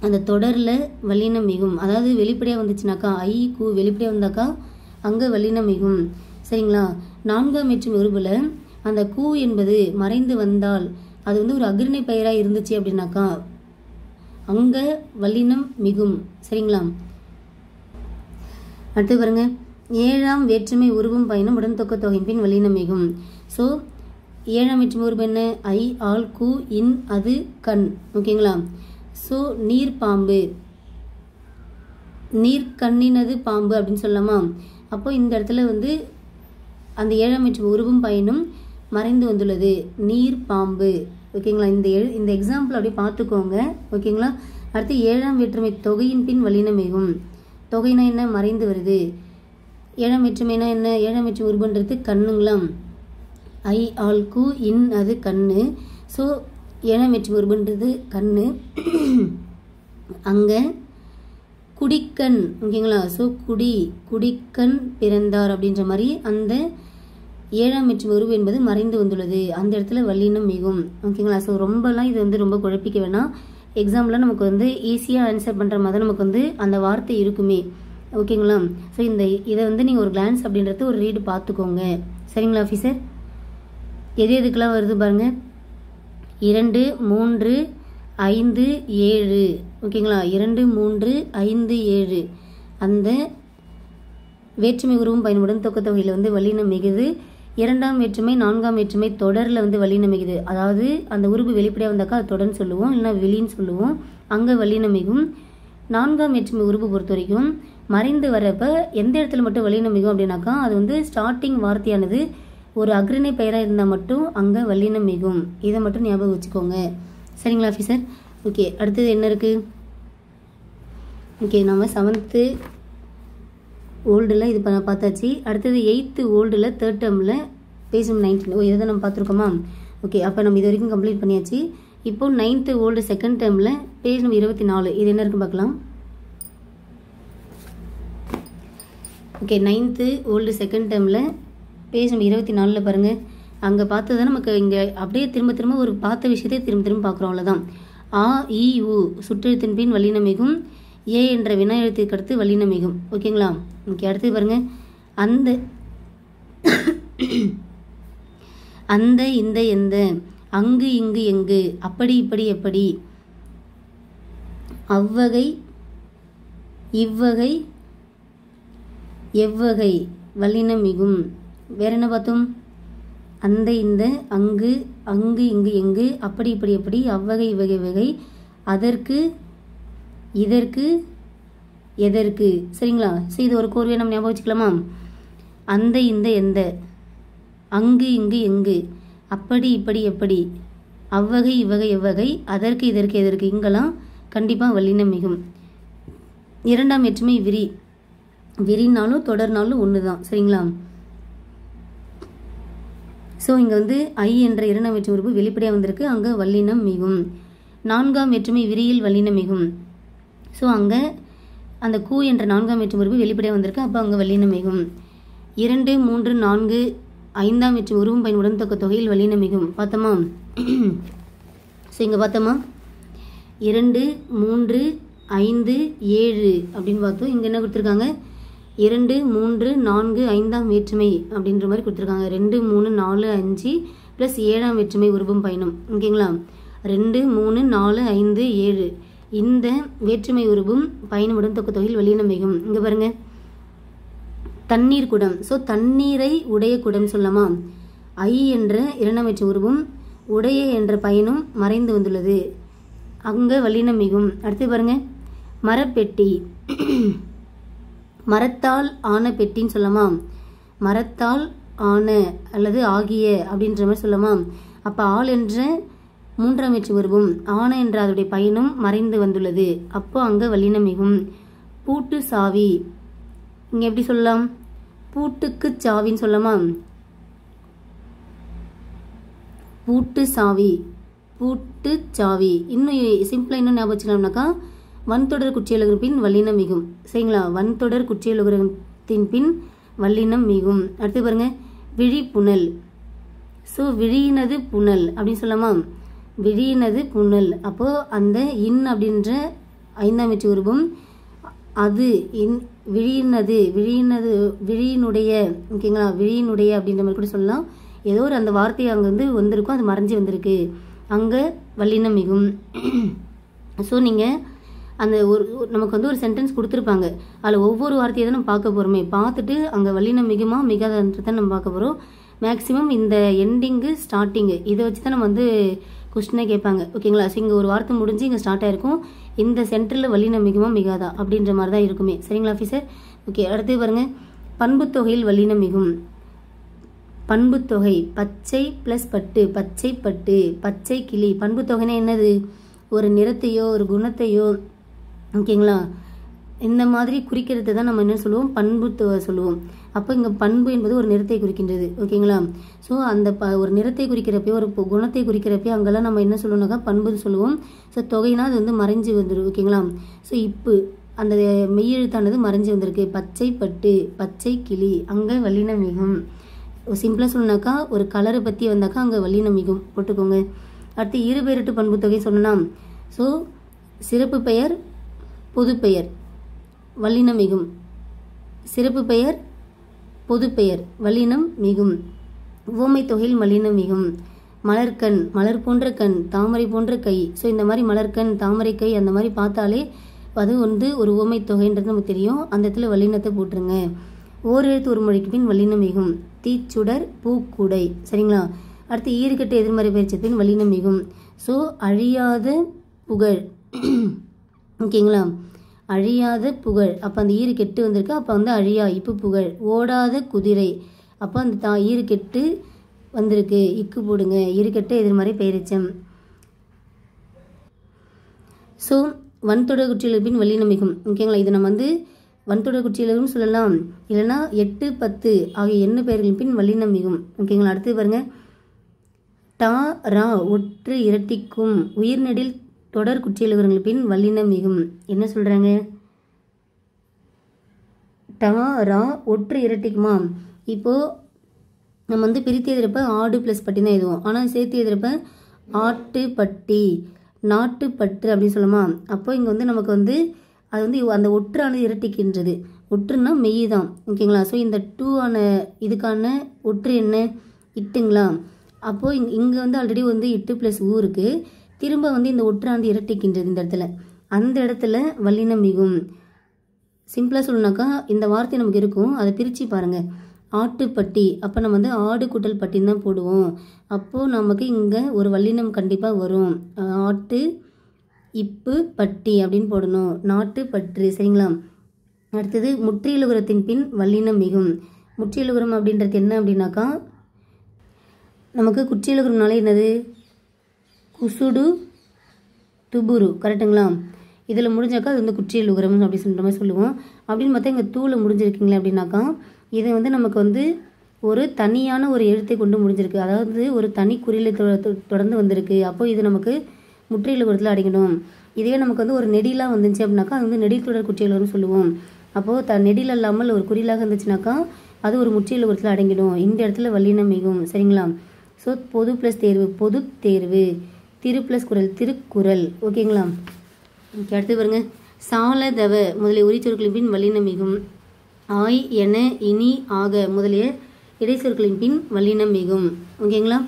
அந்த தொடரில் வல்லினம் மிகும். அதாவது வெளிப்படையாக வந்துச்சுனாக்கா ஐ கூ வெளிப்படையாக வந்தாக்கா அங்கே வல்லினம் மிகும். சரிங்களா? 4ஆம் வேற்றுமை உருவில் அந்த கூ என்பது மறைந்து வந்தால் அது வந்து ஒரு அக்ரிணை பெயராக இருந்துச்சு அப்படின்னாக்கா அங்கே வல்லினம் மிகும். சரிங்களா? அடுத்து பாருங்க, 7ஆம் வேற்றுமை உருவும் பயனும் உடன்தொக்க தொகையின் பின் வல்லினம் மிகும். ஸோ 7ஆம் வேற்றுமை உருவு என்ன? ஐ ஆல் கூ இன் அது கண். ஓகேங்களா? ஸோ நீர் பாம்பு, நீர் கண்ணினது பாம்பு அப்படின்னு சொல்லலாமா? அப்போ இந்த இடத்துல வந்து அந்த 7ஆம் வேற்றுமை உருவும் பயனும் மறைந்து வந்துள்ளது, நீர் பாம்பு. ஓகேங்களா? இந்த எக்ஸாம்பிள் அப்படியே பார்த்துக்கோங்க. ஓகேங்களா? அடுத்து 7ஆம் வேற்றுமை தொகையின் பின் வல்லினம் மிகும். தொகைனா என்ன? மறைந்து வருது. 7ஆம் வேற்றுமைனா என்ன? 7ஆம் வேற்றுமை உருவுன்றது கண்ணுங்களா? ஐ ஆல் கூ இன் அது கண்ணு. ஸோ 7ஆம் வேற்றுமை உருவுன்றது கண்ணு. அங்கே குடிக்கண். ஓகேங்களா? ஸோ குடிக்கண் பிறந்தார் அப்படின்ற மாதிரி அந்த 7ஆம் வேற்றுமை உருவு என்பது மறைந்து வந்துள்ளது, அந்த இடத்துல வல்லினம் மிகும். ஓகேங்களா? ஸோ ரொம்பலாம் இது வந்து ரொம்ப குழப்பிக்க வேணாம். எக்ஸாம்பிளாக நமக்கு வந்து ஈஸியாக ஆன்சர் பண்ணுற மாதிரி நமக்கு வந்து அந்த வார்த்தை இருக்குமே. ஓகேங்களா? ஸோ இதை வந்து நீங்கள் ஒரு கிளான்ஸ் அப்படின்றது ஒரு ரீடு பார்த்துக்கோங்க. சரிங்களா ஆஃபீஸர்? எதுக்கெல்லாம் வருது பாருங்கள். 2, 3, 5, 7. ஓகேங்களா? 2, 3, 5, 7 அந்த வேற்றுமை உருவும் பயனுடன் தொக்க தொகையில் வந்து வல்லினம் மிகுது. 2ஆம் வேற்றுமை 4ஆம் வேற்றுமை தொடரில் வந்து வல்லினம் மிகுது. அதாவது அந்த உருவு வெளிப்படையாக வந்தாக்கா அது தொடர்ன்னு சொல்லுவோம், இல்லைனா வெளின்னு சொல்லுவோம், அங்கே வல்லினம் மிகும். 4ஆம் வேற்றுமை உருவு பொறுத்த வரைக்கும் மறைந்து வரப்ப எந்த இடத்துல மட்டும் வல்லினம் மிகும் அப்படின்னாக்கா அது வந்து ஸ்டார்டிங் வார்த்தையானது ஒரு அக்ரிணை பெயராக இருந்தால் மட்டும் அங்கே வல்லினம் மிகும். இதை மட்டும் ஞாபகம் வச்சுக்கோங்க. சரிங்களா ஆஃபீஸர்? ஓகே, அடுத்தது என்ன இருக்குது? ஓகே, நம்ம 7th ஓல்டில் இது பார்த்தாச்சு. அடுத்தது 8th ஓல்டில் 3rd termல பேஜ் நம்பர் 19. இதை தான் நம்ம பார்த்துருக்கோமா? ஓகே, அப்போ நம்ம இது வரைக்கும் கம்ப்ளீட் பண்ணியாச்சு. இப்போ 9th ஓல்டு 2nd termல பேஜ் நம்பர் 24 இது என்ன இருக்குன்னு பார்க்கலாம். ஓகே, 9th ஓல்டு 2nd termல பேஜ் நம்பர் 24 பாருங்கள். அங்கே பார்த்தது நமக்கு இங்கே அப்படியே திரும்ப ஒரு பார்த்த விஷயத்தை திரும்ப பார்க்குறோம், அவ்வளோதான். ஆ இ உ சுற்றெழுத்தின் பின் வல்லினம் மிகும். ஏ என்ற வினா எழுத்துக்கு அடுத்து வல்லினம் மிகும். ஓகேங்களா? ஓகே, அடுத்து பாருங்கள். அந்த இந்த எந்த அங்கு இங்கு எங்கு அப்படி இப்படி எப்படி அவ்வகை இவ்வகை எவ்வகை வல்லினம் மிகும். வேற என்ன பார்த்தோம்? அந்த இந்த அங்கு அங்கு இங்கு எங்கு அப்படி இப்படி எப்படி அவ்வகை இவ்வகை வகை அதற்கு இதற்கு எதற்கு. சரிங்களா? சரி, இது ஒரு கோர்வையை நம்ம ஞாபகம் வச்சுக்கலாமா? அந்த இந்த எந்த அங்கு இங்கு எங்கு, அப்படி இப்படி எப்படி, அவ்வகை இவ்வகை எவ்வகை, அதற்கு இதற்கு எதற்கு, இங்கெல்லாம் கண்டிப்பாக வல்லினம் மிகும். இரண்டாம் வேற்றுமை விரி. விரினாலும் தொடர்னாலும் ஒன்று தான். சரிங்களா? ஸோ இங்கே வந்து ஐ என்ற இரண்டாம் வேற்றுமை உறுப்பு வெளிப்படையாக வந்திருக்கு, அங்கே வல்லினம் மிகும். நான்காம் வேற்றுமை விரியில் வல்லினம் மிகும். ஸோ அங்கே அந்த கூ என்ற நான்காம் வேற்றுமை உறுப்பு வெளிப்படையாக வந்திருக்கு, அப்போ அங்கே வல்லினம் மிகும். 2, 3, 4, 5ஆம் வேற்றுமை உருவும் பயன் உடன்தொக்க தொகையில் வல்லினம் மிகும். பார்த்தோமா? ஸோ இங்கே பார்த்தோமா 2, 3, 5, 7 அப்படின்னு பார்த்தோம். இங்கே என்ன கொடுத்துருக்காங்க? 2, 3, 4, 5ஆம் வேற்றுமை அப்படின்ற மாதிரி கொடுத்துருக்காங்க. 2, 3, 4, 5 ப்ளஸ் 7ஆம் வேற்றுமை உருவும் பயனும். ஓகேங்களா? 2, 3, 4, 5, 7 இந்த வேற்றுமை உருவும் பயனும் உடன்தொக்க தொகையில் வல்லினம் மிகும். இங்கே பாருங்க, தண்ணீர் குடம். ஸோ தண்ணீரை உடைய குடம் சொல்லலாமா? ஐ என்ற இரண்டாம் வேற்றுமை உருவும் உடைய என்ற பயனும் மறைந்து வந்துள்ளது, அங்கே வல்லினம் மிகும். அடுத்து பாருங்க, மரப்பெட்டி. மரத்தால் ஆன பெட்டின்னு சொல்லலாமா? மரத்தால் ஆன அல்லது ஆகிய அப்படின்ற மாதிரி சொல்லலாமா? அப்போ ஆள் என்ற மூன்றாம் வேற்றுமை உருவும் ஆன என்ற அதோடைய பயனும் மறைந்து வந்துள்ளது, அப்போ அங்கே வல்லினம் மிகும். பூட்டு சாவி. இங்கே எப்படி சொல்லலாம்? பூட்டுக்கு சாவின்னு சொல்லலாமா? பூட்டு சாவி, பூட்டு சாவி. இன்னும் சிம்பிளாக இன்னும் ஞாபகம் வச்சுக்கலாம்னாக்கா வன்தொடர் குற்றியலுகர் பின் வல்லினம் மிகும். சரிங்களா? வன்தொடர் குற்றியலுகரத்தின் பின் வல்லினம் மிகும். அடுத்து பாருங்க, விழிப்புணல். ஸோ விழியினது புனல் அப்படின்னு சொல்லலாமா? விழியினது புனல். அப்போ அந்த இன் அப்படின்ற 5ஆம் வேற்று உருவும் அது இன் விழியினது விழியினது விழியினுடைய, ஓகேங்களா? விழியினுடைய அப்படின்ற மாதிரி கூட சொல்லலாம். ஏதோ ஒரு அந்த வார்த்தை அங்கே வந்து வந்திருக்கும், அது மறைஞ்சி வந்திருக்கு, அங்கே வல்லினம் மிகும். ஸோ நீங்கள் அந்த நமக்கு வந்து ஒரு சென்டென்ஸ் கொடுத்துருப்பாங்க, அதில் ஒவ்வொரு வார்த்தையை தான் நம்ம பார்க்க போகிறோமே, பார்த்துட்டு அங்கே வல்லினம் மிகுமா மிகாதன்றதை நம்ம பார்க்க போகிறோம். மேக்ஸிமம் இந்த எண்டிங்கு ஸ்டார்டிங்கு இதை வச்சு தான் நம்ம வந்து கொஸ்டினே கேட்பாங்க. ஓகேங்களா? ஸோ இங்கே ஒரு வார்த்தை முடிஞ்சு இங்கே ஸ்டார்ட் ஆகிருக்கும், இந்த சென்டரில் வல்லினம் மிகுமா மிகாதா அப்படின்ற மாதிரி தான் இருக்குமே. சரிங்களா ஆஃபீஸர்? ஓகே, அடுத்து பாருங்கள், பண்புத்தொகையில் வல்லினம் மிகும். பண்புத்தொகை பச்சை ப்ளஸ் பட்டு, பச்சை பட்டு, பச்சை கிளி. பண்புத்தொகைனா என்னது? ஒரு நிறத்தையோ ஒரு குணத்தையோ, ஓகேங்களா, இந்த மாதிரி குறிக்கிறது தான் நம்ம என்ன சொல்லுவோம்? பண்பு சொல்லுவோம். அப்போ இங்கே பண்பு என்பது ஒரு நிறத்தை குறிக்கின்றது. ஓகேங்களா? ஸோ அந்த ஒரு நிறத்தை குறிக்கிறப்போ ஒரு குணத்தை குறிக்கிறப்போ அங்கெல்லாம் நம்ம என்ன சொல்லுவோம்னாக்கா பண்புன்னு சொல்லுவோம். ஸோ தொகைனா அது வந்து மறைஞ்சு வந்துடும். ஓகேங்களா? ஸோ இப்போ அந்த மெய்யெழுத்தானது மறைஞ்சு வந்திருக்கு. பச்சை பட்டு, பச்சை கிளி, அங்கே வல்லினம் மிகும். சிம்பிளாக சொல்லணுனாக்கா ஒரு கலரை பற்றி வந்தாக்கா அங்கே வல்லினம் மிகும் போட்டுக்கோங்க. அடுத்து இருபெயரட்டு பண்பு தொகை சொல்லலாம். ஸோ சிறப்பு பெயர் பொது பெயர் வல்லினம் மிகும். சிறப்பு பெயர் பொது பெயர் வல்லினம் மிகும். உவமை தொகையில் வல்லினம் மிகும். மலர்கண், மலர் போன்ற கண், தாமரை போன்ற கை. ஸோ இந்த மாதிரி மலர்கண், தாமரை கை அந்த மாதிரி பார்த்தாலே அது வந்து ஒரு உவமை தொகைன்றது நமக்கு தெரியும். அந்த இடத்துல வல்லினத்தை போட்டுருங்க. ஓரெழுத்து ஒரு மொழிக்கு பின் வல்லினம் மிகும். தீச்சுடர், பூக்குடை. சரிங்களா? அடுத்து ஈறுகட்டு எதிர்மறை பயிற்சி பின் வல்லினம் மிகும். ஸோ அழியாத புகழ். ஓகேங்களா? அழியாத புகழ். அப்போ அந்த ஈறு கெட்டு வந்திருக்கு, அப்போ வந்து அழியா இப்பு புகழ். ஓடாத குதிரை. அப்போ அந்த ஈறு கெட்டு வந்திருக்கு, இக்கு போடுங்க. ஈறுகெட்ட எதிர்மறை பெயரெச்சம். ஸோ வன்தொடர் குற்றியலுகர் பின் வல்லினம் மிகும். ஓகேங்களா? இது நம்ம வந்து வன்தொடர் குற்றியலுகர்னு சொல்லலாம், இல்லைன்னா 8, 10 ஆகிய எண்ணு பெயர்களின் பின் வல்லினம் மிகும். ஓகேங்களா? அடுத்து பாருங்க, டா ரா ஒற்று இரட்டிக்கும் உயிர்நெடில் தொடர் குற்றியலுகர்கள் பின் வல்லினம் மிகும். என்ன சொல்றாங்க? டா ரா ஒற்று இரட்டிக்குமா? இப்போ நம்ம வந்து பிரித்து எழுதுறப்ப ஆடு ப்ளஸ் பட்டி தான் எழுதுவோம், ஆனால் சேர்த்து எழுதுறப்ப ஆட்டு பட்டி, நாட்டு பற்று அப்படின்னு சொல்லுமா? அப்போ இங்கே வந்து நமக்கு வந்து அது வந்து அந்த ஒற்றானது இரட்டிக்கின்றது. ஒற்றுன்னா மெய் தான். ஓகேங்களா? ஸோ இந்த 2 ஆன இதுக்கான ஒற்று என்ன? இட்டுங்களா? அப்போது இங்கே வந்து ஆல்ரெடி வந்து இட்டு ப்ளஸ் ஊ இருக்குது, திரும்ப வந்து இந்த ஒற்றானது இரட்டிக்கின்றது இந்த இடத்துல, அந்த இடத்துல வல்லினம் மிகும். சிம்பிளாக சொல்லணுனாக்கா இந்த வார்த்தை நமக்கு இருக்கும், அதை பிரித்து பாருங்கள். ஆட்டுப்பட்டி, அப்போ நம்ம வந்து ஆடு கூட்டல் பட்டின்னு தான் போடுவோம். அப்போது நமக்கு இங்கே ஒரு வல்லினம் கண்டிப்பாக வரும். ஆட்டு இப்பு பட்டி அப்படின்னு போடணும். நாட்டு பற்று. சரிங்களா? அடுத்தது முற்றியலுகரத்தின் பின் வல்லினம் மிகும். முற்றியலுகரம் அப்படின்றது என்ன அப்படின்னாக்கா நமக்கு குற்றியலுகரம்னாலே என்னது? குசுடு துபுரு, கரெக்டுங்களா? இதில் முடிஞ்சாக்கா அது வந்து குற்றியலுகரம் அப்படி சொல்கிற மாதிரி சொல்லுவோம். அப்படின்னு பார்த்தா இங்கே தூளை முடிஞ்சிருக்கீங்களே அப்படின்னாக்கா இது வந்து நமக்கு வந்து ஒரு தனியான ஒரு எழுத்தை கொண்டு முடிஞ்சிருக்கு. அதாவது ஒரு தனி குறியில தொடர்ந்து வந்திருக்கு. அப்போ இது நமக்கு முற்றியலுகரத்தில் அடங்கிடும். இதுவே நமக்கு வந்து ஒரு நெடிலாக வந்துச்சு அப்படின்னாக்கா அது வந்து நெடில் தொடர் குற்றியலுகரம்னு சொல்லுவோம். அப்போது நெடில் இல்லாமல் ஒரு குறியிலாக இருந்துச்சுனாக்கா அது ஒரு முற்றியலுகரத்தில் அடங்கிடும். இந்த இடத்துல வல்லினம் மிகும். சரிங்களா? ஸோ பொது ப்ளஸ் தேர்வு, பொது தேர்வு. திரு ப்ளஸ் குரல், திருக்குறள். ஓகேங்களா? அடுத்து பாருங்க, சால தவ முதலிய உரிச்சொற்களின் பின் வல்லினம் மிகும். ஆய் என இனி ஆக முதலிய இடைச்சொற்களின் பின் வல்லினம் மிகும். ஓகேங்களா?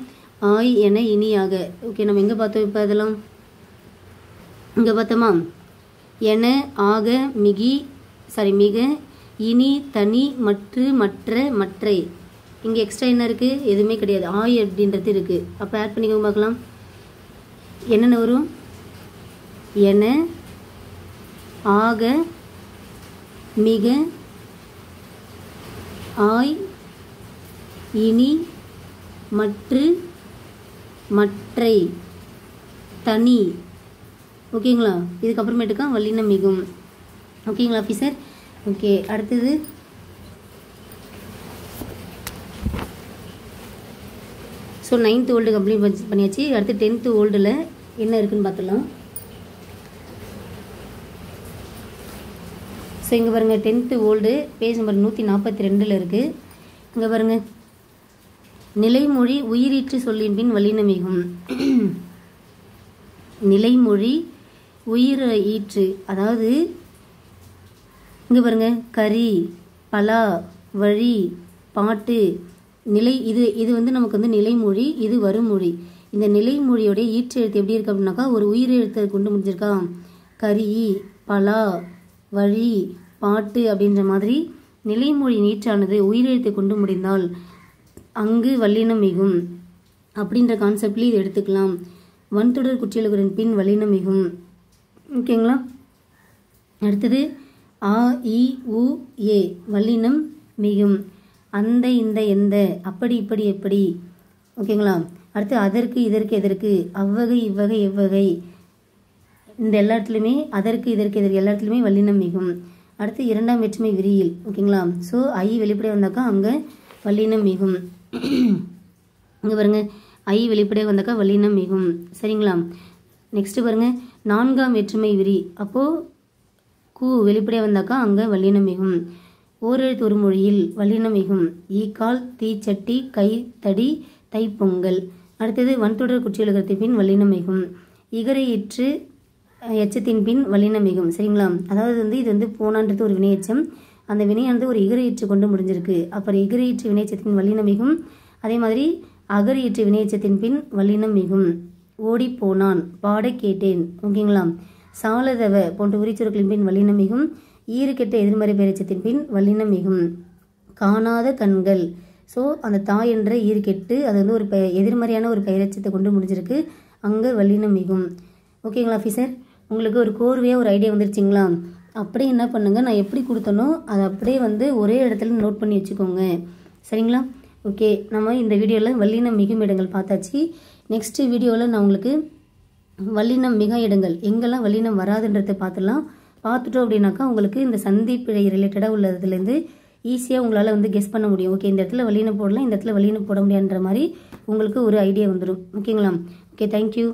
ஆய் என இனி ஆக. ஓகே, நம்ம எங்கே பார்த்தோம்? இப்போ அதெல்லாம் இங்கே பார்த்தோமா? என, ஆக, மிக, இனி, தனி, மற்ற, மற்றை. இங்கே எக்ஸ்ட்ரா என்ன இருக்குது? எதுவுமே கிடையாது. ஆய் அப்படின்றது இருக்குது. அப்போ ஆட் பண்ணிக்கோங்க பார்க்கலாம். என்னென்ன வரும்? என, ஆக, மிக, ஆய், இனி, மற்றை, தனி. ஓகேங்களா? இதுக்கப்புறமேட்டுக்கா வல்லினம் மிகும். ஓகேங்களா ஆஃபீஸர்? ஓகே, அடுத்தது ஸோ 9th ஓல்டு கம்ப்ளீட் பண்ணியாச்சு. அடுத்து 10th ஓல்டில் என்ன இருக்குன்னு பார்த்துலாம். ஸோ இங்கே பாருங்கள், 10th ஓல்டு பேஜ் நம்பர் 142 இருக்குது. இங்கே பாருங்கள், நிலைமொழி உயிரீற்று சொல்லின் பின் வல்லினம் மிகும். நிலைமொழி உயிர் ஈற்று, அதாவது இங்கே பாருங்கள், கரி, பலா, வழி, பாட்டு, நிலை. இது வந்து நமக்கு வந்து நிலைமொழி, இது வருமொழி. இந்த நிலைமொழியோடைய ஈற்று எழுத்து எப்படி இருக்கு அப்படின்னாக்கா ஒரு உயிர் எழுத்தை கொண்டு முடிஞ்சிருக்கா. கரி, பலா, வழி, பாட்டு அப்படின்ற மாதிரி நிலைமொழி நீற்றானது உயிரெழுத்தை கொண்டு முடிந்தால் அங்கு வல்லினம் மிகும் அப்படின்ற கான்செப்ட்லேயே இது எடுத்துக்கலாம். வன்தொடர் குற்றியலுகரின் பின் வல்லினம் மிகும். ஓகேங்களா? அடுத்தது ஆ, இ, உ, ஏ வல்லினம் மிகும். அந்த, இந்த, எந்த, அப்படி, இப்படி, எப்படி. ஓகேங்களா? அடுத்து அதற்கு, இதற்கு, எதற்கு, அவ்வகை, இவ்வகை, எவ்வகை. இந்த எல்லா இடத்துலையுமே அதற்கு, இதற்கு, எதற்கு எல்லா இடத்துலையுமே வல்லினம் மிகும். அடுத்து இரண்டாம் வேற்றுமை விரியில். ஓகேங்களா? ஸோ ஐ வெளிப்படையாக வந்தாக்கா அங்கே வல்லினம் மிகும். இங்கே பாருங்க, ஐ வெளிப்படையாக வந்தாக்கா வல்லினம் மிகும். சரிங்களா? நெக்ஸ்ட் பாருங்க, நான்காம் வேற்றுமை விரி. அப்போது கூ வெளிப்படையாக வந்தாக்கா அங்கே வல்லினம் மிகும். ஓரெழுத்து ஒரு மொழியில் வல்லினம் மிகும். ஈக்கால், தீச்சட்டி, கை, தடி, தைப்பொங்கல். அடுத்தது வன்தொடர் குற்றியலுகரத்தின் பின் வல்லினம் மிகும். இகரையிற்று எச்சத்தின் பின் வல்லினம் மிகும். சரிங்களா? அதாவது வந்து இது வந்து போனான்றது ஒரு வினையெச்சம். அந்த வினையானது ஒரு இகரையிற்று கொண்டு முடிஞ்சிருக்கு. அப்புறம் இகரையிற்று வினையச்சத்தின் வல்லினம் மிகும். அதே மாதிரி அகரையிற்று வினையச்சத்தின் பின் வல்லினம் மிகும். ஓடி போனான், பாட கேட்டேன். ஓகேங்களா? சாலதவ போன்ற உரிச்சொற்களின் பின் வல்லினம் மிகும். ஈறு கெட்ட எதிர்மறை பெயரெச்சத்தின் பின் வல்லினம் மிகும். காணாத கண்கள். ஸோ அந்த தாய் என்ற ஈறு கெட்டு அது வந்து ஒரு எதிர்மறையான ஒரு பெயரெச்சத்தை கொண்டு முடிஞ்சிருக்கு. அங்கே வல்லினம் மிகும். ஓகேங்களா ஆஃபீஸர்? உங்களுக்கு ஒரு கோர்வையாக ஒரு ஐடியா வந்துருச்சிங்களா? அப்படியே என்ன பண்ணுங்கள், நான் எப்படி கொடுத்தனோ அதை அப்படியே வந்து ஒரே இடத்துல நோட் பண்ணி வச்சுக்கோங்க. சரிங்களா? ஓகே, நம்ம இந்த வீடியோவில் வல்லினம் மிகும் இடங்கள் பார்த்தாச்சு. நெக்ஸ்ட் வீடியோவில் நான் உங்களுக்கு வல்லினம் மிக இடங்கள் எங்கெல்லாம் வல்லினம் வராதுன்றதை பார்த்துடலாம். பார்த்துட்டோம் அப்படின்னாக்கா உங்களுக்கு இந்த சந்தி பிழை ரிலேட்டடாக உள்ளதுலேருந்து ஈஸியாக உங்களால் வந்து கெஸ் பண்ண முடியும். ஓகே, இந்த இடத்துல வல்லினம் போடலாம், இந்த இடத்துல வல்லினம் போட முடியாதுன்ற மாதிரி உங்களுக்கு ஒரு ஐடியா வந்துடும். ஓகேங்களா? Okay, thank you.